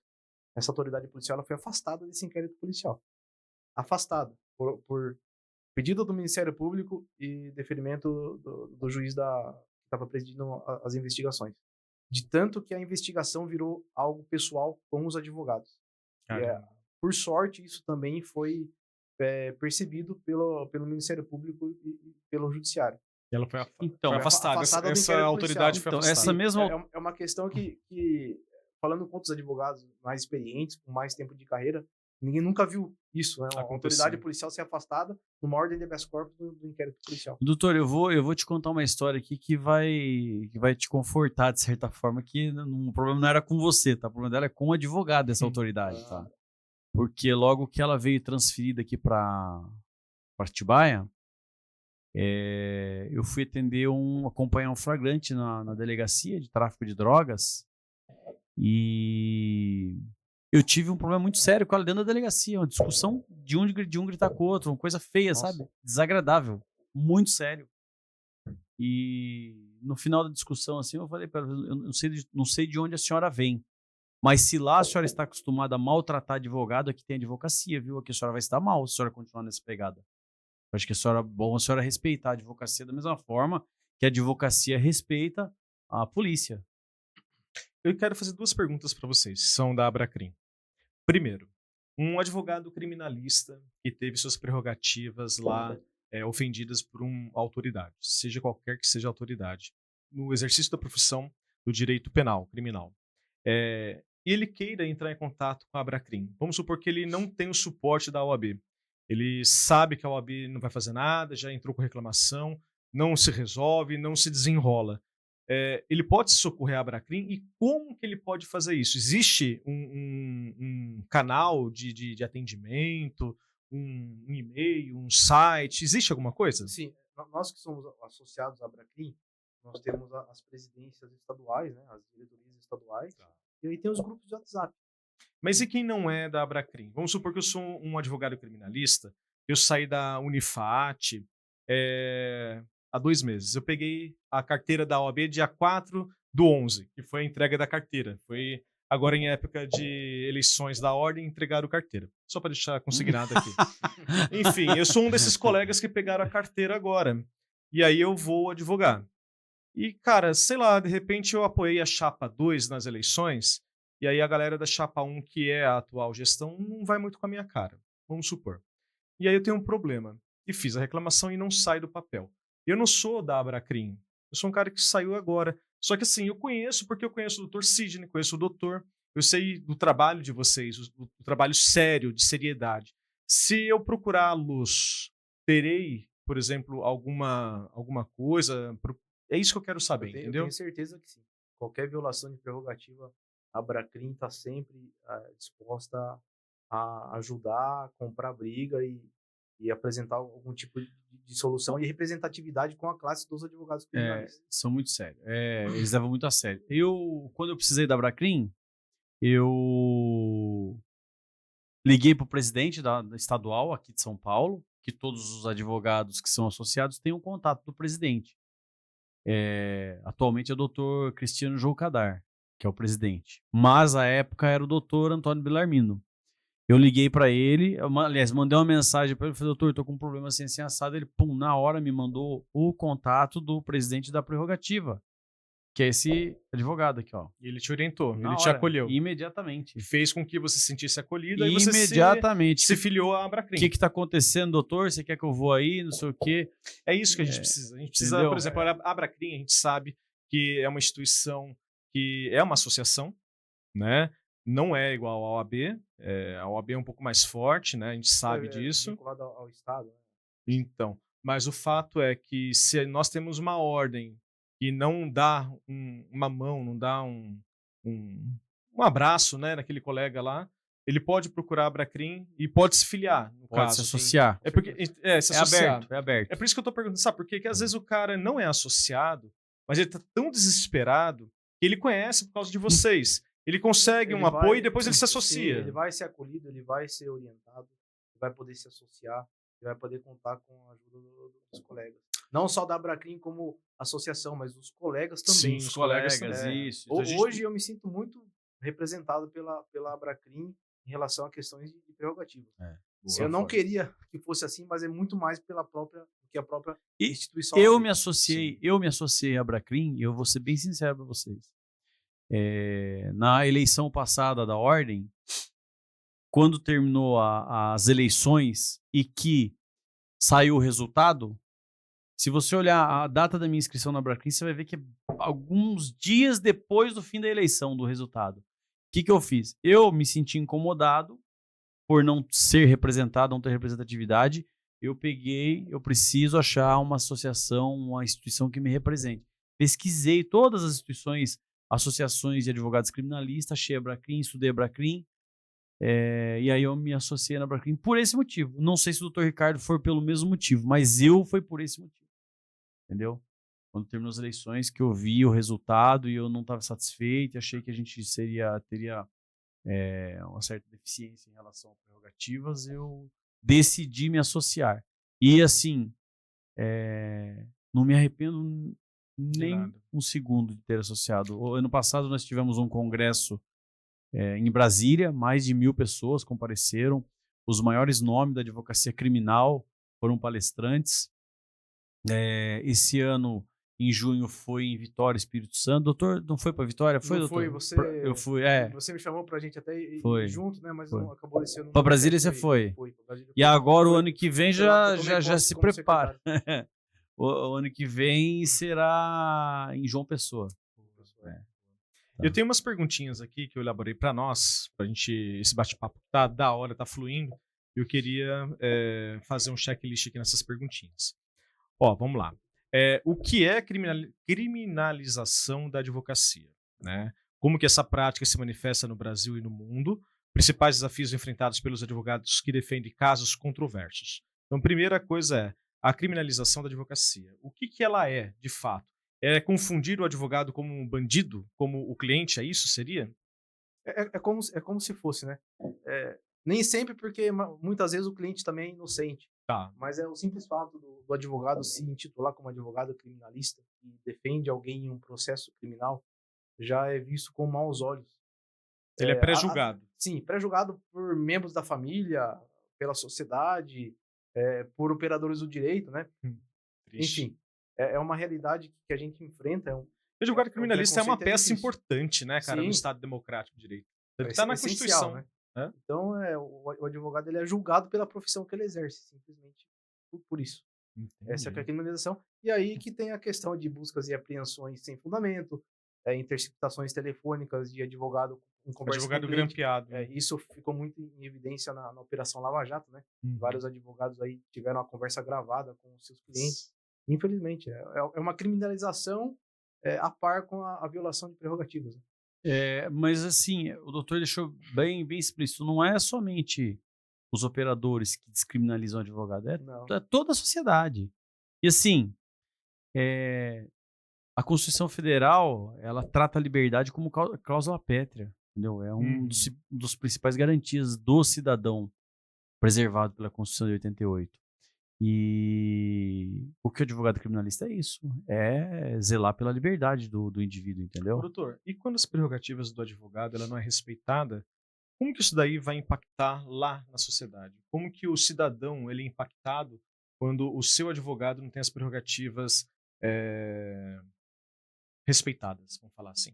essa autoridade policial ela foi afastada desse inquérito policial. Afastada por pedido do Ministério Público e deferimento do juiz que estava presidindo as investigações. De tanto que a investigação virou algo pessoal com os advogados. Por sorte, isso também foi percebido pelo Ministério Público e pelo Judiciário. Ela foi, Então, foi afastada. afastada do Essa inquérito autoridade policial. foi Então, afastada. essa mesma... É uma questão que, falando com outros advogados mais experientes, com mais tempo de carreira, ninguém nunca viu isso, né? Uma autoridade policial ser afastada numa ordem de habeas corpus do inquérito policial. Doutor, eu vou te contar uma história aqui que vai te confortar, de certa forma, que o problema não era com você, tá? O problema dela é com o advogado dessa autoridade, tá? Porque logo que ela veio transferida aqui para Atibaia, eu fui acompanhar um flagrante na delegacia de tráfico de drogas e eu tive um problema muito sério com ela dentro da delegacia, uma discussão de um gritar com o outro, uma coisa feia, Nossa. sabe? Desagradável, muito sério. E no final da discussão, assim, eu falei para ela, eu não sei de onde a senhora vem, mas se lá a senhora está acostumada a maltratar advogado, aqui tem advocacia, viu? Aqui a senhora vai estar mal se a senhora continuar nessa pegada. Eu acho que bom a senhora respeitar a advocacia da mesma forma que a advocacia respeita a polícia. Eu quero fazer 2 perguntas para vocês, que são da Abracrim. Primeiro, um advogado criminalista que teve suas prerrogativas lá ofendidas por uma autoridade, seja qualquer que seja a autoridade, no exercício da profissão do direito penal, criminal. E ele queira entrar em contato com a Abracrim. Vamos supor que ele não tem o suporte da OAB. Ele sabe que a OAB não vai fazer nada, já entrou com reclamação, não se resolve, não se desenrola. Ele pode se socorrer à Abracrim e como que ele pode fazer isso? Existe um canal de atendimento, um e-mail, um site? Existe alguma coisa? Sim, nós que somos associados à Abracrim, nós temos as presidências estaduais, né, as diretorias estaduais, e aí tem os grupos de WhatsApp. Mas e quem não é da Abracrim? Vamos supor que eu sou um advogado criminalista, eu saí da Unifat há 2 meses. Eu peguei a carteira da OAB dia 4 do 11, que foi a entrega da carteira. Foi agora em época de eleições da ordem, entregaram carteira. Só para deixar consignado aqui. Enfim, eu sou um desses colegas que pegaram a carteira agora. E aí eu vou advogar. E, cara, sei lá, de repente eu apoiei a chapa 2 nas eleições, e aí a galera da chapa 1, que é a atual gestão, não vai muito com a minha cara, vamos supor. E aí eu tenho um problema. E fiz a reclamação e não sai do papel. Eu não sou da Abracrim. Eu sou um cara que saiu agora. Só que assim, eu conheço porque eu conheço o Dr. Sidney, conheço o doutor. Eu sei do trabalho de vocês, o trabalho sério, de seriedade. Se eu procurá-los, terei, por exemplo, alguma coisa. É isso que eu quero saber, Eu entendeu? tenho certeza que sim. Qualquer violação de prerrogativa, a Abracrim está sempre disposta a ajudar, comprar briga e apresentar algum tipo de solução e representatividade com a classe dos advogados criminalistas. São muito sérios. Eles levam muito a sério. Quando eu precisei da Abracrim, eu liguei para o presidente da estadual aqui de São Paulo, que todos os advogados que são associados têm um contato do presidente. Atualmente é o doutor Cristiano Joucadar, que é o presidente. Mas, à época, era o doutor Antônio Bellarmino. Eu liguei para ele, aliás, mandei uma mensagem para ele, falei, doutor, estou com um problema assim assado. Ele, pum, na hora me mandou o contato do presidente da prerrogativa, que é esse advogado aqui, ó. E ele te orientou, Na ele te hora, acolheu. imediatamente. Fez com que você se sentisse acolhido, aí você Imediatamente. se filiou à O Abracrim. que está acontecendo, doutor? Você quer que eu vou aí? Não sei o quê. É isso que a gente precisa. A gente precisa, entendeu? por exemplo, a Abracrim, a gente sabe que é uma instituição que é uma associação, né? Não é igual à OAB. A OAB é um pouco mais forte, né? A gente sabe disso. Vinculado ao Estado. Né? Então, mas o fato é que se nós temos uma ordem que não dá uma mão, não dá um abraço, né, naquele colega lá, ele pode procurar a Abracrim e pode se filiar, no Pode caso. se associar. É porque se associar. É aberto. É por isso que eu tô perguntando, sabe por quê? Que às vezes o cara não é associado, mas ele tá tão desesperado que ele conhece por causa de vocês. Ele consegue um apoio e depois ele se associa. Sim, ele vai ser acolhido, ele vai ser orientado, ele vai poder se associar, ele vai poder contar com a ajuda dos colegas. Não só da Abracrim como associação, mas dos colegas também. Sim, os colegas também. isso. Hoje eu me sinto muito representado pela Abracrim em relação a questões de prerrogativa. Eu não queria que fosse assim, mas é muito mais pela própria instituição. Eu me associei à Abracrim, e eu vou ser bem sincero para vocês. Na eleição passada da ordem, quando terminou as eleições e que saiu o resultado, se você olhar a data da minha inscrição na Abracrim, você vai ver que é alguns dias depois do fim da eleição, do resultado. O que eu fiz? Eu me senti incomodado por não ser representado, não ter representatividade. Eu preciso achar uma associação, uma instituição que me represente. Pesquisei todas as instituições, associações de advogados criminalistas, achei a Abracrim, estudei a Abracrim, e aí eu me associei na Abracrim por esse motivo. Não sei se o Dr. Ricardo foi pelo mesmo motivo, mas foi por esse motivo. Entendeu? Quando terminou as eleições, que eu vi o resultado e eu não estava satisfeito, achei que a gente teria uma certa deficiência em relação a prerrogativas, eu decidi me associar. E assim, não me arrependo nem um segundo de ter associado. O ano passado nós tivemos um congresso em Brasília, mais de 1.000 pessoas compareceram, os maiores nomes da advocacia criminal foram palestrantes. Esse ano, em junho, foi em Vitória, Espírito Santo. Doutor, não foi para Vitória? Foi, não doutor? Foi, eu fui, Você me chamou pra gente até ir foi. junto, né? Mas não acabou esse ano. Para Brasília você foi. E agora, o ano que vem, já se prepara. O ano que vem será em João Pessoa. Eu tenho umas perguntinhas aqui que eu elaborei para nós, pra gente, esse bate-papo tá da hora, tá fluindo. Eu queria fazer um checklist aqui nessas perguntinhas. Ó, vamos lá. O que é criminalização da advocacia? Né? Como que essa prática se manifesta no Brasil e no mundo? Principais desafios enfrentados pelos advogados que defendem casos controversos. Então, primeira coisa é a criminalização da advocacia. O que ela é, de fato? É confundir o advogado como um bandido? Como o cliente? É isso? Seria? É como se fosse, né? Nem sempre, porque muitas vezes o cliente também é inocente. Tá. Mas é o simples fato do advogado se intitular como advogado criminalista e defende alguém em um processo criminal, já é visto com maus olhos. Ele é pré-julgado. Sim, pré-julgado por membros da família, pela sociedade, por operadores do direito, né? Triste. Enfim, é uma realidade que a gente enfrenta. O advogado criminalista é uma preconceito peça difícil. importante, né, cara, no Sim. Estado Democrático de Direito. Ele É está na essencial, Constituição. né? Então, o advogado ele é julgado pela profissão que ele exerce, simplesmente por isso. Essa é a criminalização. E aí que tem a questão de buscas e apreensões sem fundamento, interceptações telefônicas de advogado com conversa Advogado com cliente. grampeado. Isso ficou muito em evidência na Operação Lava Jato, né? Vários advogados aí tiveram uma conversa gravada com os seus clientes. Infelizmente, é uma criminalização a par com a violação de prerrogativas. Né? Mas assim, o doutor deixou bem explícito, não é somente os operadores que descriminalizam o advogado, é toda a sociedade. E assim, a Constituição Federal, ela trata a liberdade como cláusula pétrea, entendeu? É um dos principais garantias do cidadão preservado pela Constituição de 88. E o que o advogado criminalista é isso, é zelar pela liberdade do indivíduo, entendeu? Doutor, e quando as prerrogativas do advogado ela não é respeitada, como que isso daí vai impactar lá na sociedade? Como que o cidadão ele é impactado quando o seu advogado não tem as prerrogativas respeitadas, vamos falar assim?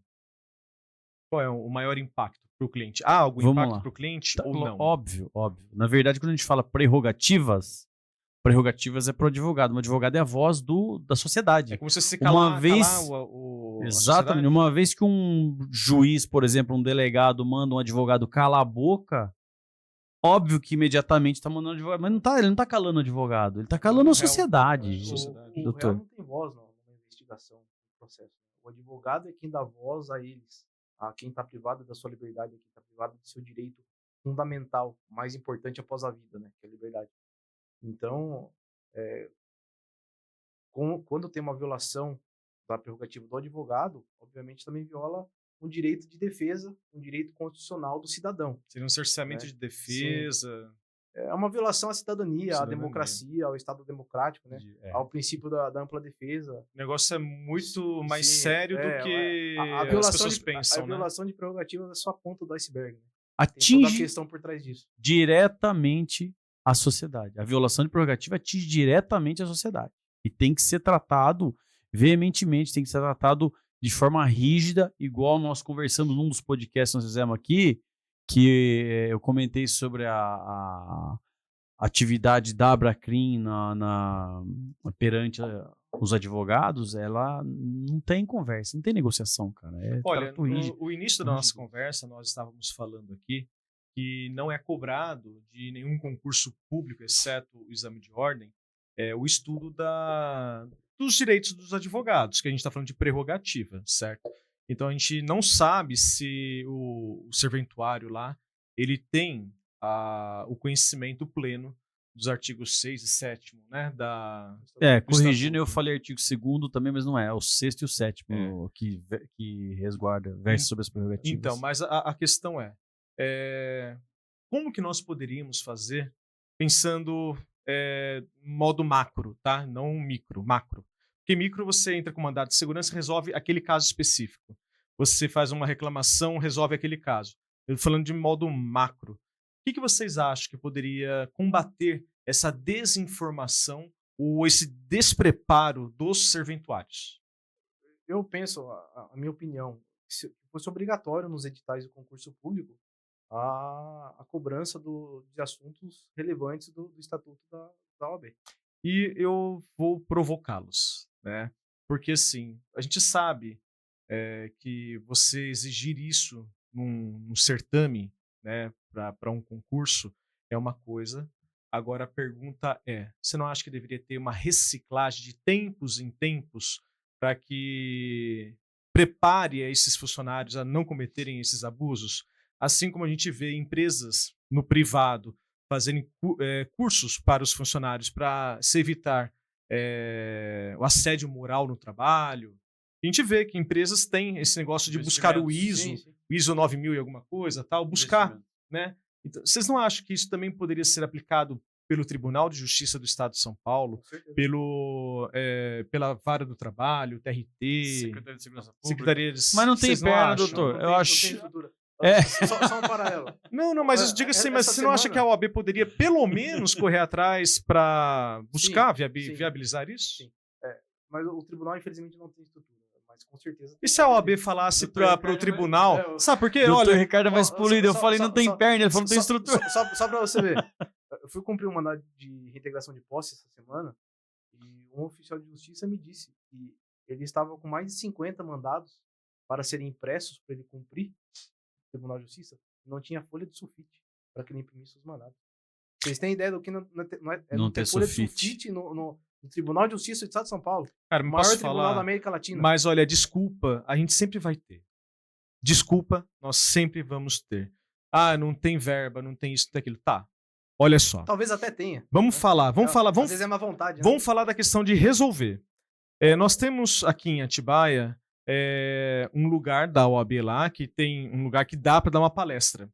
Qual é o maior impacto para o cliente? Há algum impacto para o cliente ou não? Óbvio. Na verdade, quando a gente fala prerrogativas é para o advogado. Um advogado é a voz da sociedade. É como se você calar exatamente. Uma vez que um juiz, por exemplo, um delegado manda um advogado calar a boca, óbvio que imediatamente está mandando advogado, mas ele não está calando o advogado, ele está calando a sociedade. O réu não tem voz numa investigação, no processo. O advogado é quem dá voz a eles, a quem está privado da sua liberdade, a quem está privado do seu direito fundamental, mais importante após a vida, né, que é a liberdade. Então, quando tem uma violação da prerrogativa do advogado, obviamente também viola um direito de defesa, um direito constitucional do cidadão. Seria um cerceamento de defesa. Sim. É uma violação à cidadania, à democracia, ao Estado democrático, né? Ao princípio da ampla defesa. O negócio é muito mais sério do que as pessoas pensam, A violação de prerrogativas é só a ponta do iceberg. Né? Atinge tem toda a questão por trás disso. Diretamente a sociedade. A violação de prerrogativa atinge diretamente a sociedade. E tem que ser tratado veementemente, tem que ser tratado de forma rígida, igual nós conversamos num dos podcasts que nós fizemos aqui, que eu comentei sobre a atividade da Abracrim perante os advogados, ela não tem conversa, não tem negociação, cara. Olha, no início da nossa conversa, nós estávamos falando aqui que não é cobrado de nenhum concurso público, exceto o exame de ordem, o estudo dos direitos dos advogados, que a gente está falando de prerrogativa, certo? Então a gente não sabe se o serventuário lá ele tem o conhecimento pleno dos artigos 6 e 7, né? Corrigindo, eu falei artigo 2º também, mas não é o 6º e o 7º que resguarda, versa sobre as prerrogativas. Então, mas a questão como que nós poderíamos fazer pensando modo macro, tá? Não micro, macro. Porque micro você entra com mandado de segurança e resolve aquele caso específico. Você faz uma reclamação, resolve aquele caso. Eu estou falando de modo macro. O que vocês acham que poderia combater essa desinformação ou esse despreparo dos serventuários? Eu penso, a minha opinião, se fosse obrigatório nos editais do concurso público a cobrança de assuntos relevantes do Estatuto da OAB. E eu vou provocá-los, né? Porque, assim, a gente sabe que você exigir isso num certame, né, para um concurso é uma coisa. Agora a pergunta você não acha que deveria ter uma reciclagem de tempos em tempos para que prepare esses funcionários a não cometerem esses abusos? Assim como a gente vê empresas no privado fazendo cursos para os funcionários para se evitar o assédio moral no trabalho. A gente vê que empresas têm esse negócio de buscar o ISO, sim. O ISO 9000 e alguma coisa, tal, buscar, né? Então, vocês não acham que isso também poderia ser aplicado pelo Tribunal de Justiça do Estado de São Paulo, Com certeza. pela Vara do Trabalho, TRT, Secretaria de Segurança Pública. Secretaria de... Mas não tem Vocês perna, acham? doutor. Não Eu tem acho. estrutura. É. Só um paralelo. Não, mas eu digo assim, mas Essa você não acha semana- que a OAB poderia pelo menos correr atrás para buscar sim. viabilizar isso? Sim. Mas o tribunal, infelizmente, não tem estrutura. Mas com certeza. E se a OAB falasse Doutor para o Ricardo tribunal? vai- Sabe por quê? Doutor Olha, Ricardo vai ó, explodido. Eu só- falei, só- não tem só- perna. Ele falou, não tem estrutura. Só pra você ver. Eu fui cumprir um mandado de reintegração de posse essa semana e um oficial de justiça me disse que ele estava com mais de 50 mandados para serem impressos para ele cumprir no Tribunal de Justiça. Não tinha folha de sulfite para que ele imprimisse os mandados. Vocês têm ideia do que não Não ter ter folha de sulfite. sulfite no Tribunal de Justiça do Estado de São Paulo? cara, O me maior posso tribunal da falar? América Latina. Mas olha, desculpa, a gente sempre vai ter. Desculpa, nós sempre vamos ter. Ah, não tem verba, não tem isso, não tem aquilo. Tá. Olha só. Talvez até tenha. Vamos falar, Às vezes é má vontade. Né? Vamos falar da questão de resolver. Nós temos aqui em Atibaia um lugar da OAB lá, que tem um lugar que dá para dar uma palestra.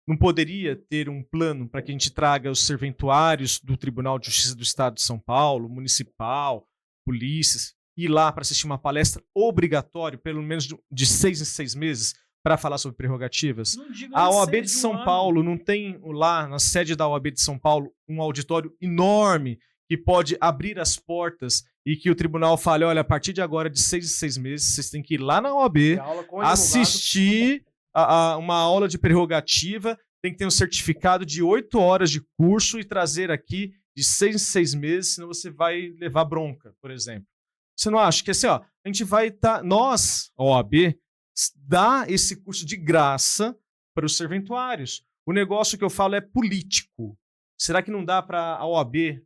Não poderia ter um plano para que a gente traga os serventuários do Tribunal de Justiça do Estado de São Paulo, municipal, polícias, ir lá para assistir uma palestra obrigatório, pelo menos de 6 em 6 meses, para falar sobre prerrogativas? Não digo A nem OAB seja de um São ano. Paulo não tem lá, na sede da OAB de São Paulo, um auditório enorme que pode abrir as portas e que o tribunal fale, olha, a partir de agora, de 6 em 6 meses, vocês têm que ir lá na OAB, Ter aula com advogado. assistir uma aula de prerrogativa, tem que ter um certificado de 8 horas de curso e trazer aqui de 6 em 6 meses, senão você vai levar bronca, por exemplo. Você não acha que assim, ó, a gente vai estar, nós, a OAB, dá esse curso de graça para os serventuários. O negócio que eu falo é político. Será que não dá para a OAB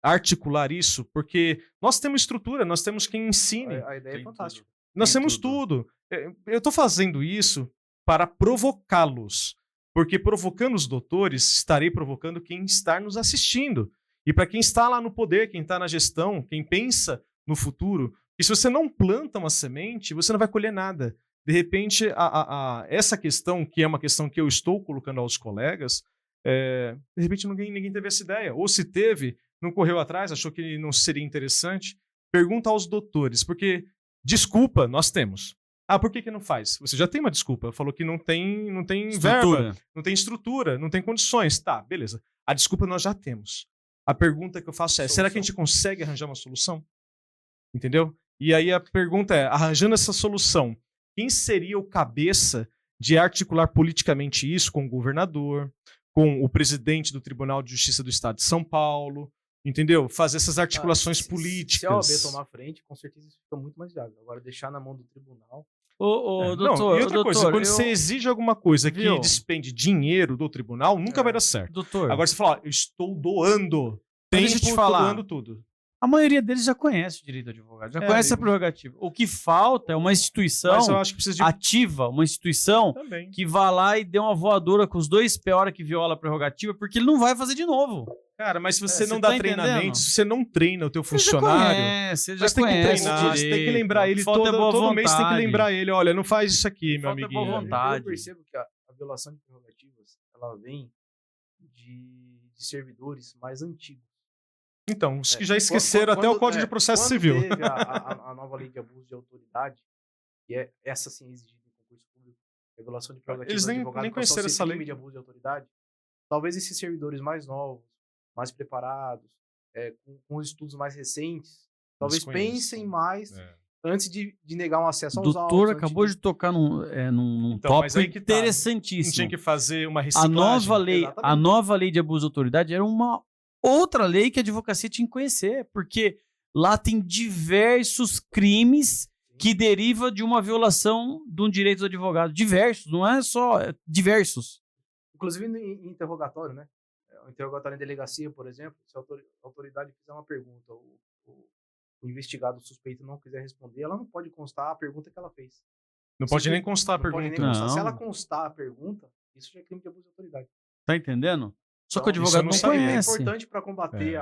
articular isso? Porque nós temos estrutura, nós temos quem ensine. A ideia é Tem fantástica. Nós Tem temos tudo. tudo. Eu estou fazendo isso para provocá-los. Porque provocando os doutores, estarei provocando quem está nos assistindo. E para quem está lá no poder, quem está na gestão, quem pensa no futuro, e se você não planta uma semente, você não vai colher nada. De repente, essa questão, que é uma questão que eu estou colocando aos colegas, de repente ninguém teve essa ideia. Ou se teve, não correu atrás, achou que não seria interessante. Pergunta aos doutores, porque desculpa, nós temos. Ah, por que não faz? Você já tem uma desculpa. Falou que não tem verba, não tem estrutura, não tem condições. Tá, beleza. A desculpa nós já temos. A pergunta que eu faço é, será que a gente consegue arranjar uma solução? Entendeu? E aí a pergunta é, arranjando essa solução, quem seria o cabeça de articular politicamente isso com o governador, com o presidente do Tribunal de Justiça do Estado de São Paulo, entendeu? Fazer essas articulações políticas. Se a OAB tomar frente, com certeza isso fica muito mais viável. Agora, deixar na mão do tribunal... Ô, Não, doutor, e outra coisa, doutor, quando você exige alguma coisa que Viu? despende dinheiro do tribunal, nunca vai dar certo. doutor, Agora você fala, ó, eu estou doando. Tem deixa eu te gente falar. doando tudo. a maioria deles já conhece o direito do advogado, já conhece a amigo. prerrogativa. O que falta é uma instituição Mas eu acho que precisa de ativa, uma instituição também. que vá lá e dê uma voadora com os 2 pés a hora que viola a prerrogativa, porque ele não vai fazer de novo. Cara, mas se você É, não você dá tá treinamento, entendendo? se você não treina o teu Ele funcionário, já você tem que conhece treinar, o você tem que direito. lembrar ele Falta todo, boa todo mês, tem que vontade. lembrar ele, olha, não faz isso aqui, meu Falta amiguinho. boa vontade. Eu percebo que a violação de prerrogativas, ela vem de servidores mais antigos. Então, os que já esqueceram até o Quando- Código de Processo quando Civil. teve a nova lei de abuso de autoridade, que é essa sim exigida em concurso público, regulação de prerrogativas Eles do nem advogado, conheceram essa lei. crime de abuso de autoridade, talvez esses servidores mais novos, mais preparados, com os estudos mais recentes, talvez Desconheçam. pensem mais É. antes de negar um acesso O aos doutor autos. acabou de tocar num Então, mas tópico aí que tá. A gente interessantíssimo. tinha que fazer uma A reciclagem. nova lei, Exatamente. a nova lei de abuso de autoridade era uma outra lei que a advocacia tinha que conhecer, porque lá tem diversos crimes que derivam de uma violação de um direito do advogado. Diversos, não é só diversos. Inclusive em interrogatório, né? O interrogatório em delegacia, por exemplo, se a autoridade fizer uma pergunta, o investigado, o suspeito não quiser responder, ela não pode constar a pergunta que ela fez. Não pode nem constar a Não pode nem pergunta. constar. Se Não. ela constar a pergunta, isso já é crime de abuso de autoridade. Tá entendendo? Só que o Então, isso advogado eu não não sabia. É conhece. importante para combater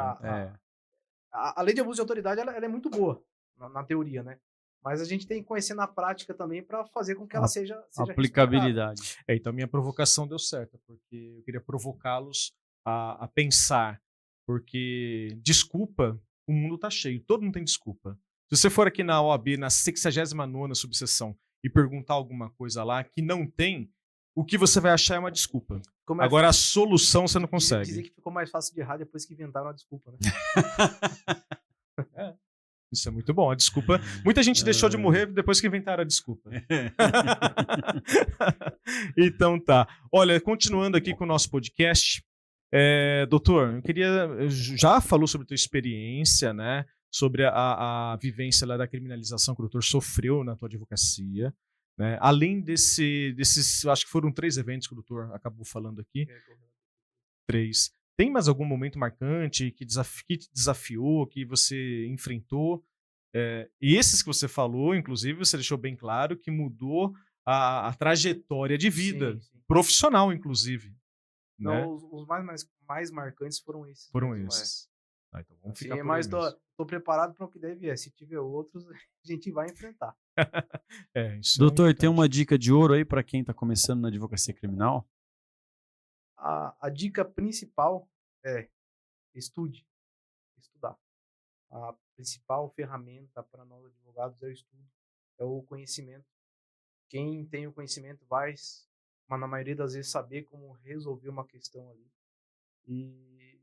a lei de abuso de autoridade, ela é muito boa na teoria, né? Mas a gente tem que conhecer na prática também para fazer com que ela seja respeitada. Aplicabilidade. Então, minha provocação deu certo, porque eu queria provocá-los a pensar Porque desculpa, o mundo tá cheio, todo mundo tem desculpa. Se você for aqui na OAB, na 69ª subseção, e perguntar alguma coisa lá que não tem, o que você vai achar é uma desculpa. Agora, a solução você não consegue. Dizer que ficou mais fácil de errar depois que inventaram a desculpa, né? Isso é muito bom, a desculpa. Muita gente deixou de morrer depois que inventaram a desculpa. Então tá. Olha, continuando aqui com o nosso podcast, doutor, eu queria... Já falou sobre a tua experiência, né? Sobre a vivência lá da criminalização que o doutor sofreu na tua advocacia. Né? Além desses, eu acho que foram 3 eventos que o doutor acabou falando aqui. 3. Tem mais algum momento marcante que te desafiou, que você enfrentou? E esses que você falou, inclusive, você deixou bem claro que mudou a trajetória de vida, sim. Profissional, inclusive. Não, né? Os mais marcantes foram esses. Foram mesmo, esses. Então vamos assim, ficar por mas aí tô preparado para o que deve vir. Se tiver outros, a gente vai enfrentar. Isso doutor, tem uma dica de ouro aí para quem está começando na advocacia criminal? A dica principal é estudar. A principal ferramenta para nós advogados é o estudo, é o conhecimento. Quem tem o conhecimento vai, mas na maioria das vezes, saber como resolver uma questão ali. E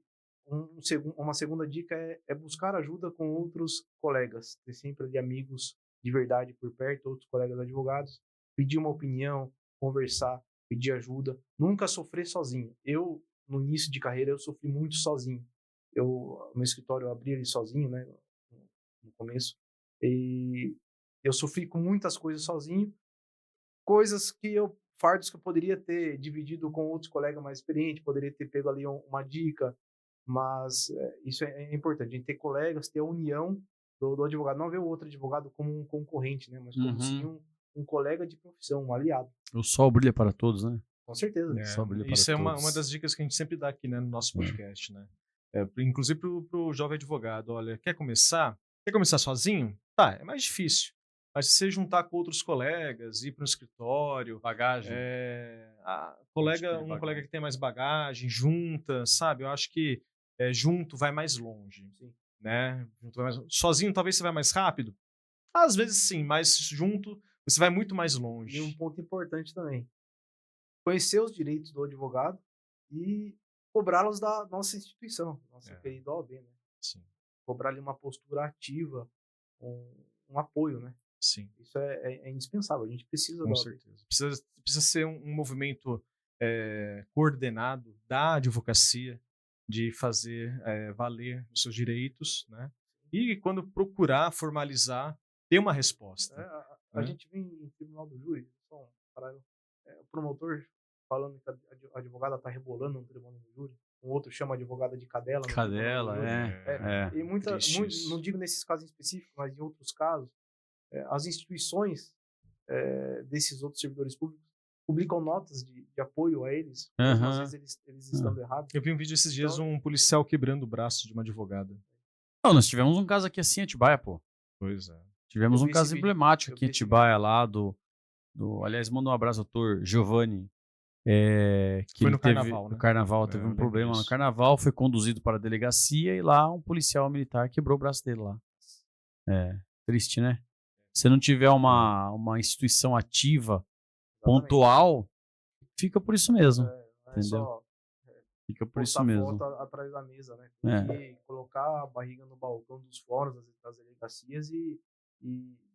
uma segunda dica é buscar ajuda com outros colegas, ter sempre ali amigos de verdade por perto, outros colegas advogados, pedir uma opinião, conversar, pedir ajuda, nunca sofrer sozinho. Eu, no início de carreira, eu sofri muito sozinho. Meu escritório eu abri ele sozinho, né, no começo, e eu sofri com muitas coisas sozinho, fardos que eu poderia ter dividido com outros colegas mais experientes, poderia ter pego ali uma dica, mas isso é importante, a gente ter colegas, ter a união do advogado, não ver o outro advogado como um concorrente, né, mas como sim um colega de profissão, um aliado. O sol brilha para todos, né? Com certeza. Isso é uma das dicas que a gente sempre dá aqui, né, no nosso podcast, né? Inclusive pro jovem advogado, olha, quer começar sozinho? Tá, é mais difícil. Mas se você juntar com outros colegas, ir para um escritório, bagagem, um colega que tem mais bagagem, junta, sabe? Eu acho que junto vai mais longe, né? Sozinho talvez você vai mais rápido, às vezes sim, mas junto você vai muito mais longe. E um ponto importante também, conhecer os direitos do advogado e cobrá-los da nossa instituição, nossa querida OAB, né? Sim. Cobrar ali uma postura ativa, um apoio, né? Sim. Isso é indispensável, a gente precisa com certeza. Precisa ser um movimento coordenado da advocacia, de fazer valer os seus direitos, né? E quando procurar formalizar, ter uma resposta. A gente vem em tribunal do júri, o promotor falando que a advogada está rebolando no tribunal do júri, um outro chama a advogada de cadela. Cadela, E não digo nesses casos específicos, mas em outros casos, as instituições desses outros servidores públicos publicam notas de apoio a eles, às vezes eles estando errados. Eu vi um vídeo esses dias, um policial quebrando o braço de uma advogada. Não, nós tivemos um caso aqui assim em Atibaia, pô. Pois é. Tivemos um caso emblemático aqui em Atibaia, lá aliás, manda um abraço ao doutor Giovanni. Que foi no carnaval, né? No carnaval teve um problema no carnaval, foi conduzido para a delegacia e lá um policial militar quebrou o braço dele lá. Triste, né? Se não tiver uma instituição ativa, pontual, fica por isso mesmo. Entendeu? Fica por isso mesmo. Foto atrás da mesa, né? E colocar a barriga no balcão dos fóruns das delegacias e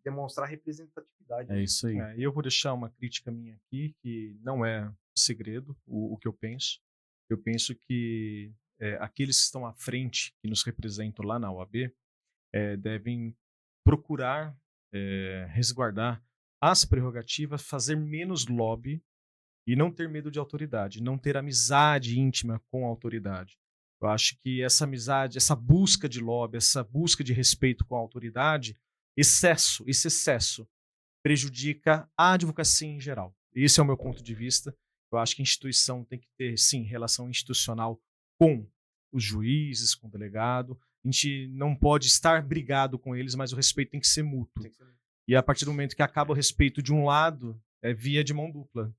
demonstrar representatividade. É isso aí. E eu vou deixar uma crítica minha aqui, que não é segredo o que eu penso. Eu penso que aqueles que estão à frente, que nos representam lá na OAB, devem procurar resguardar as prerrogativas, fazer menos lobby e não ter medo de autoridade, não ter amizade íntima com a autoridade. Eu acho que essa amizade, essa busca de lobby, essa busca de respeito com a autoridade, esse excesso prejudica a advocacia em geral. Esse é o meu ponto de vista. Eu acho que a instituição tem que ter, sim, relação institucional com os juízes, com o delegado. A gente não pode estar brigado com eles, mas o respeito tem que ser mútuo. E a partir do momento que acaba o respeito de um lado, é via de mão dupla.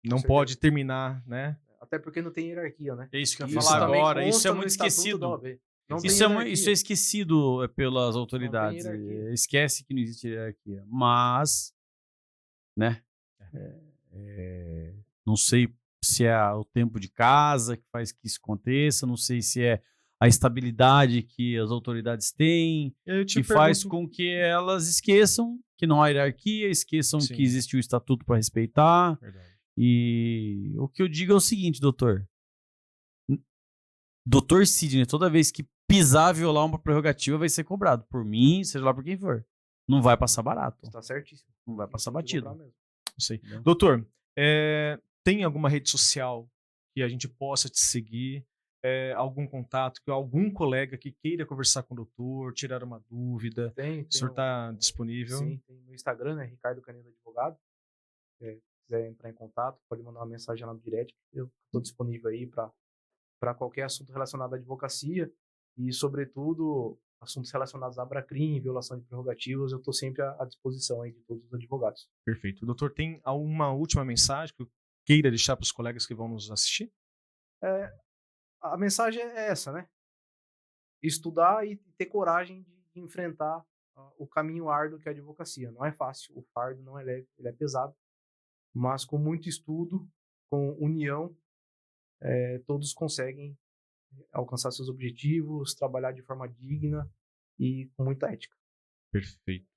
Não pode terminar, né? Até porque não tem hierarquia, né? É isso que eu ia Isso falar também agora. Isso consta é no muito Estatuto esquecido. da OAB. Não tem Isso é hierarquia. esquecido pelas autoridades. hierarquia. Esquece que não existe hierarquia. Mas, né? Não sei se é o tempo de casa que faz que isso aconteça, não sei se é a estabilidade que as autoridades têm, Eu te que faz pergunto- com que elas esqueçam que não há hierarquia, esqueçam Sim. que existe o estatuto para respeitar. Verdade. E o que eu digo é o seguinte, doutor. Doutor Sidney, toda vez que pisar violar uma prerrogativa, vai ser cobrado. Por mim, seja lá por quem for. Não vai passar barato. Tá certíssimo. Não vai passar Tem que batido. cobrar mesmo. Isso aí. Entendeu? Doutor, tem alguma rede social que a gente possa te seguir? Algum contato, algum colega que queira conversar com o doutor, tirar uma dúvida? Tem O senhor está disponível? Sim, tem no Instagram, né? Ricardo Canedo Advogado. Se quiser entrar em contato, pode mandar uma mensagem lá no direct. Eu estou disponível aí para qualquer assunto relacionado à advocacia e, sobretudo, assuntos relacionados à Abracrim, violação de prerrogativas. Eu estou sempre à disposição aí de todos os advogados. Perfeito. Doutor, tem alguma última mensagem que eu queira deixar para os colegas que vão nos assistir? A mensagem é essa, né? Estudar e ter coragem de enfrentar o caminho árduo que é a advocacia. Não é fácil, o fardo não é leve, ele é pesado, mas com muito estudo, com união, todos conseguem alcançar seus objetivos, trabalhar de forma digna e com muita ética. Perfeito.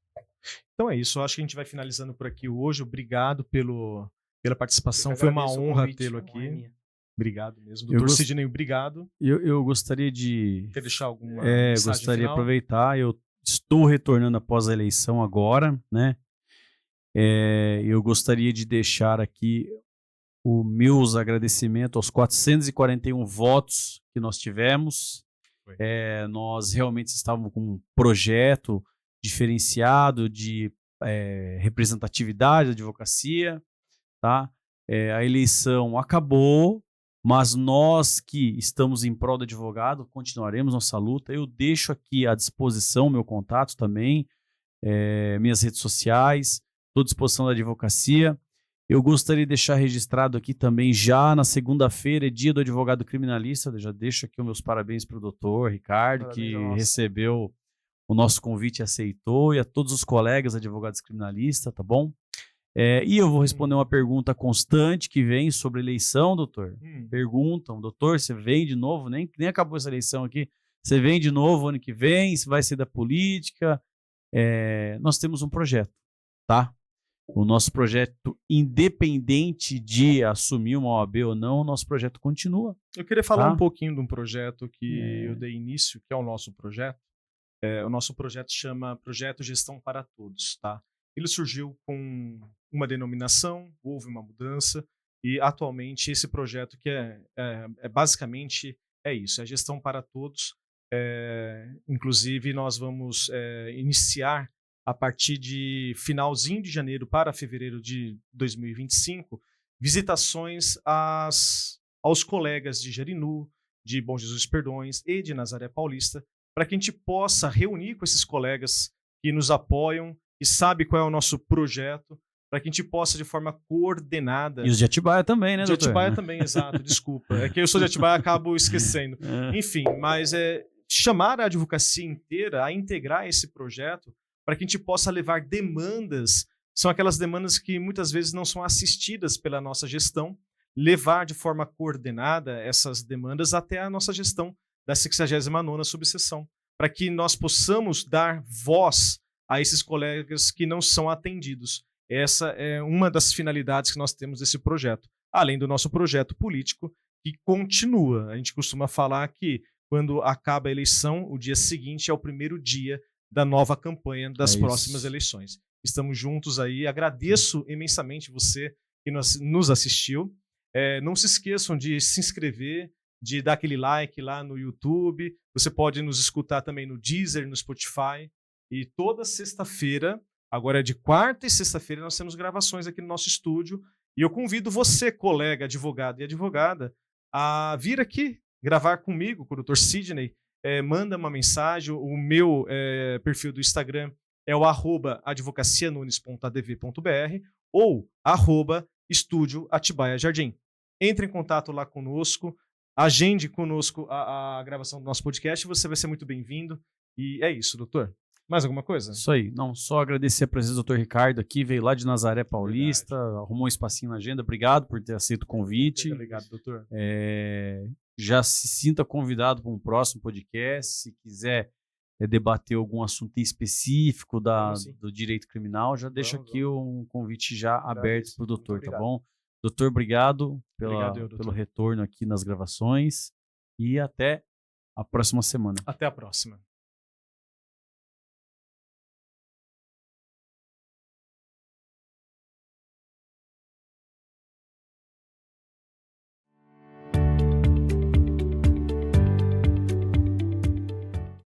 Então é isso. Eu acho que a gente vai finalizando por aqui hoje. Obrigado pela participação. Eu que Foi uma agradeço o honra convite, tê-lo a honra é aqui. minha. Obrigado mesmo. Eu Doutor gost- Sidney, obrigado. Eu gostaria de. Quer deixar alguma mensagem Gostaria de final? aproveitar. Eu estou retornando após a eleição agora, né? Eu gostaria de deixar aqui os meus agradecimentos aos 441 votos que nós tivemos. Foi. Nós realmente estávamos com um projeto diferenciado de representatividade da advocacia, tá? A eleição acabou, mas nós que estamos em prol do advogado continuaremos nossa luta. Eu deixo aqui à disposição meu contato também, minhas redes sociais, estou à disposição da advocacia. Eu gostaria de deixar registrado aqui também, já na segunda-feira, é dia do advogado criminalista. Eu já deixo aqui os meus parabéns para o doutor Ricardo, Parabéns que a nós. recebeu o nosso convite e aceitou, e a todos os colegas advogados criminalistas, tá bom? E eu vou responder uma pergunta constante que vem sobre eleição, doutor. Perguntam, doutor, você vem de novo? Nem acabou essa eleição aqui. Você vem de novo ano que vem? Você vai ser da política? Nós temos um projeto, tá? O nosso projeto, independente de assumir uma OAB ou não, o nosso projeto continua. Eu queria falar Tá? um pouquinho de um projeto que eu dei início, que é o nosso projeto. O nosso projeto chama Projeto Gestão para Todos, tá? Ele surgiu com uma denominação, houve uma mudança, e atualmente esse projeto que basicamente isso, é gestão para todos. Inclusive nós vamos iniciar a partir de finalzinho de janeiro para fevereiro de 2025, visitações aos colegas de Jarinu, de Bom Jesus Perdões e de Nazaré Paulista, para que a gente possa reunir com esses colegas que nos apoiam e sabe qual é o nosso projeto, para que a gente possa, de forma coordenada... E os de Atibaia também, né, De doutor? Atibaia também, exato, desculpa. É que eu sou de Atibaia e acabo esquecendo. Enfim, mas chamar a advocacia inteira a integrar esse projeto para que a gente possa levar demandas, são aquelas demandas que muitas vezes não são assistidas pela nossa gestão, levar de forma coordenada essas demandas até a nossa gestão da 69ª subseção, para que nós possamos dar voz a esses colegas que não são atendidos. Essa é uma das finalidades que nós temos desse projeto, além do nosso projeto político, que continua. A gente costuma falar que quando acaba a eleição, o dia seguinte é o primeiro dia da nova campanha das próximas eleições. Estamos juntos aí, agradeço imensamente você que nos assistiu. Não se esqueçam de se inscrever, de dar aquele like lá no YouTube. Você pode nos escutar também no Deezer, no Spotify. E toda sexta-feira, agora é de quarta e sexta-feira, nós temos gravações aqui no nosso estúdio. E eu convido você, colega, advogado e advogada, a vir aqui gravar comigo, com o Dr. Sidney. Manda uma mensagem. O meu perfil do Instagram é o @advocacianunes.adv.br ou @estúdio Atibaia Jardim. entre em contato lá conosco, agende conosco a gravação do nosso podcast, você vai ser muito bem-vindo. E é isso, doutor. Mais alguma coisa? Isso aí. Não, só agradecer a presença do Dr. Ricardo aqui, veio lá de Nazaré Paulista, arrumou um espacinho na agenda. Obrigado por ter aceito o convite. Obrigado, doutor. Já se sinta convidado para um próximo podcast. Se quiser debater algum assunto específico do direito criminal, já deixo aqui um convite já aberto para o doutor, tá bom? Doutor, obrigado pelo retorno aqui nas gravações e até a próxima semana. Até a próxima.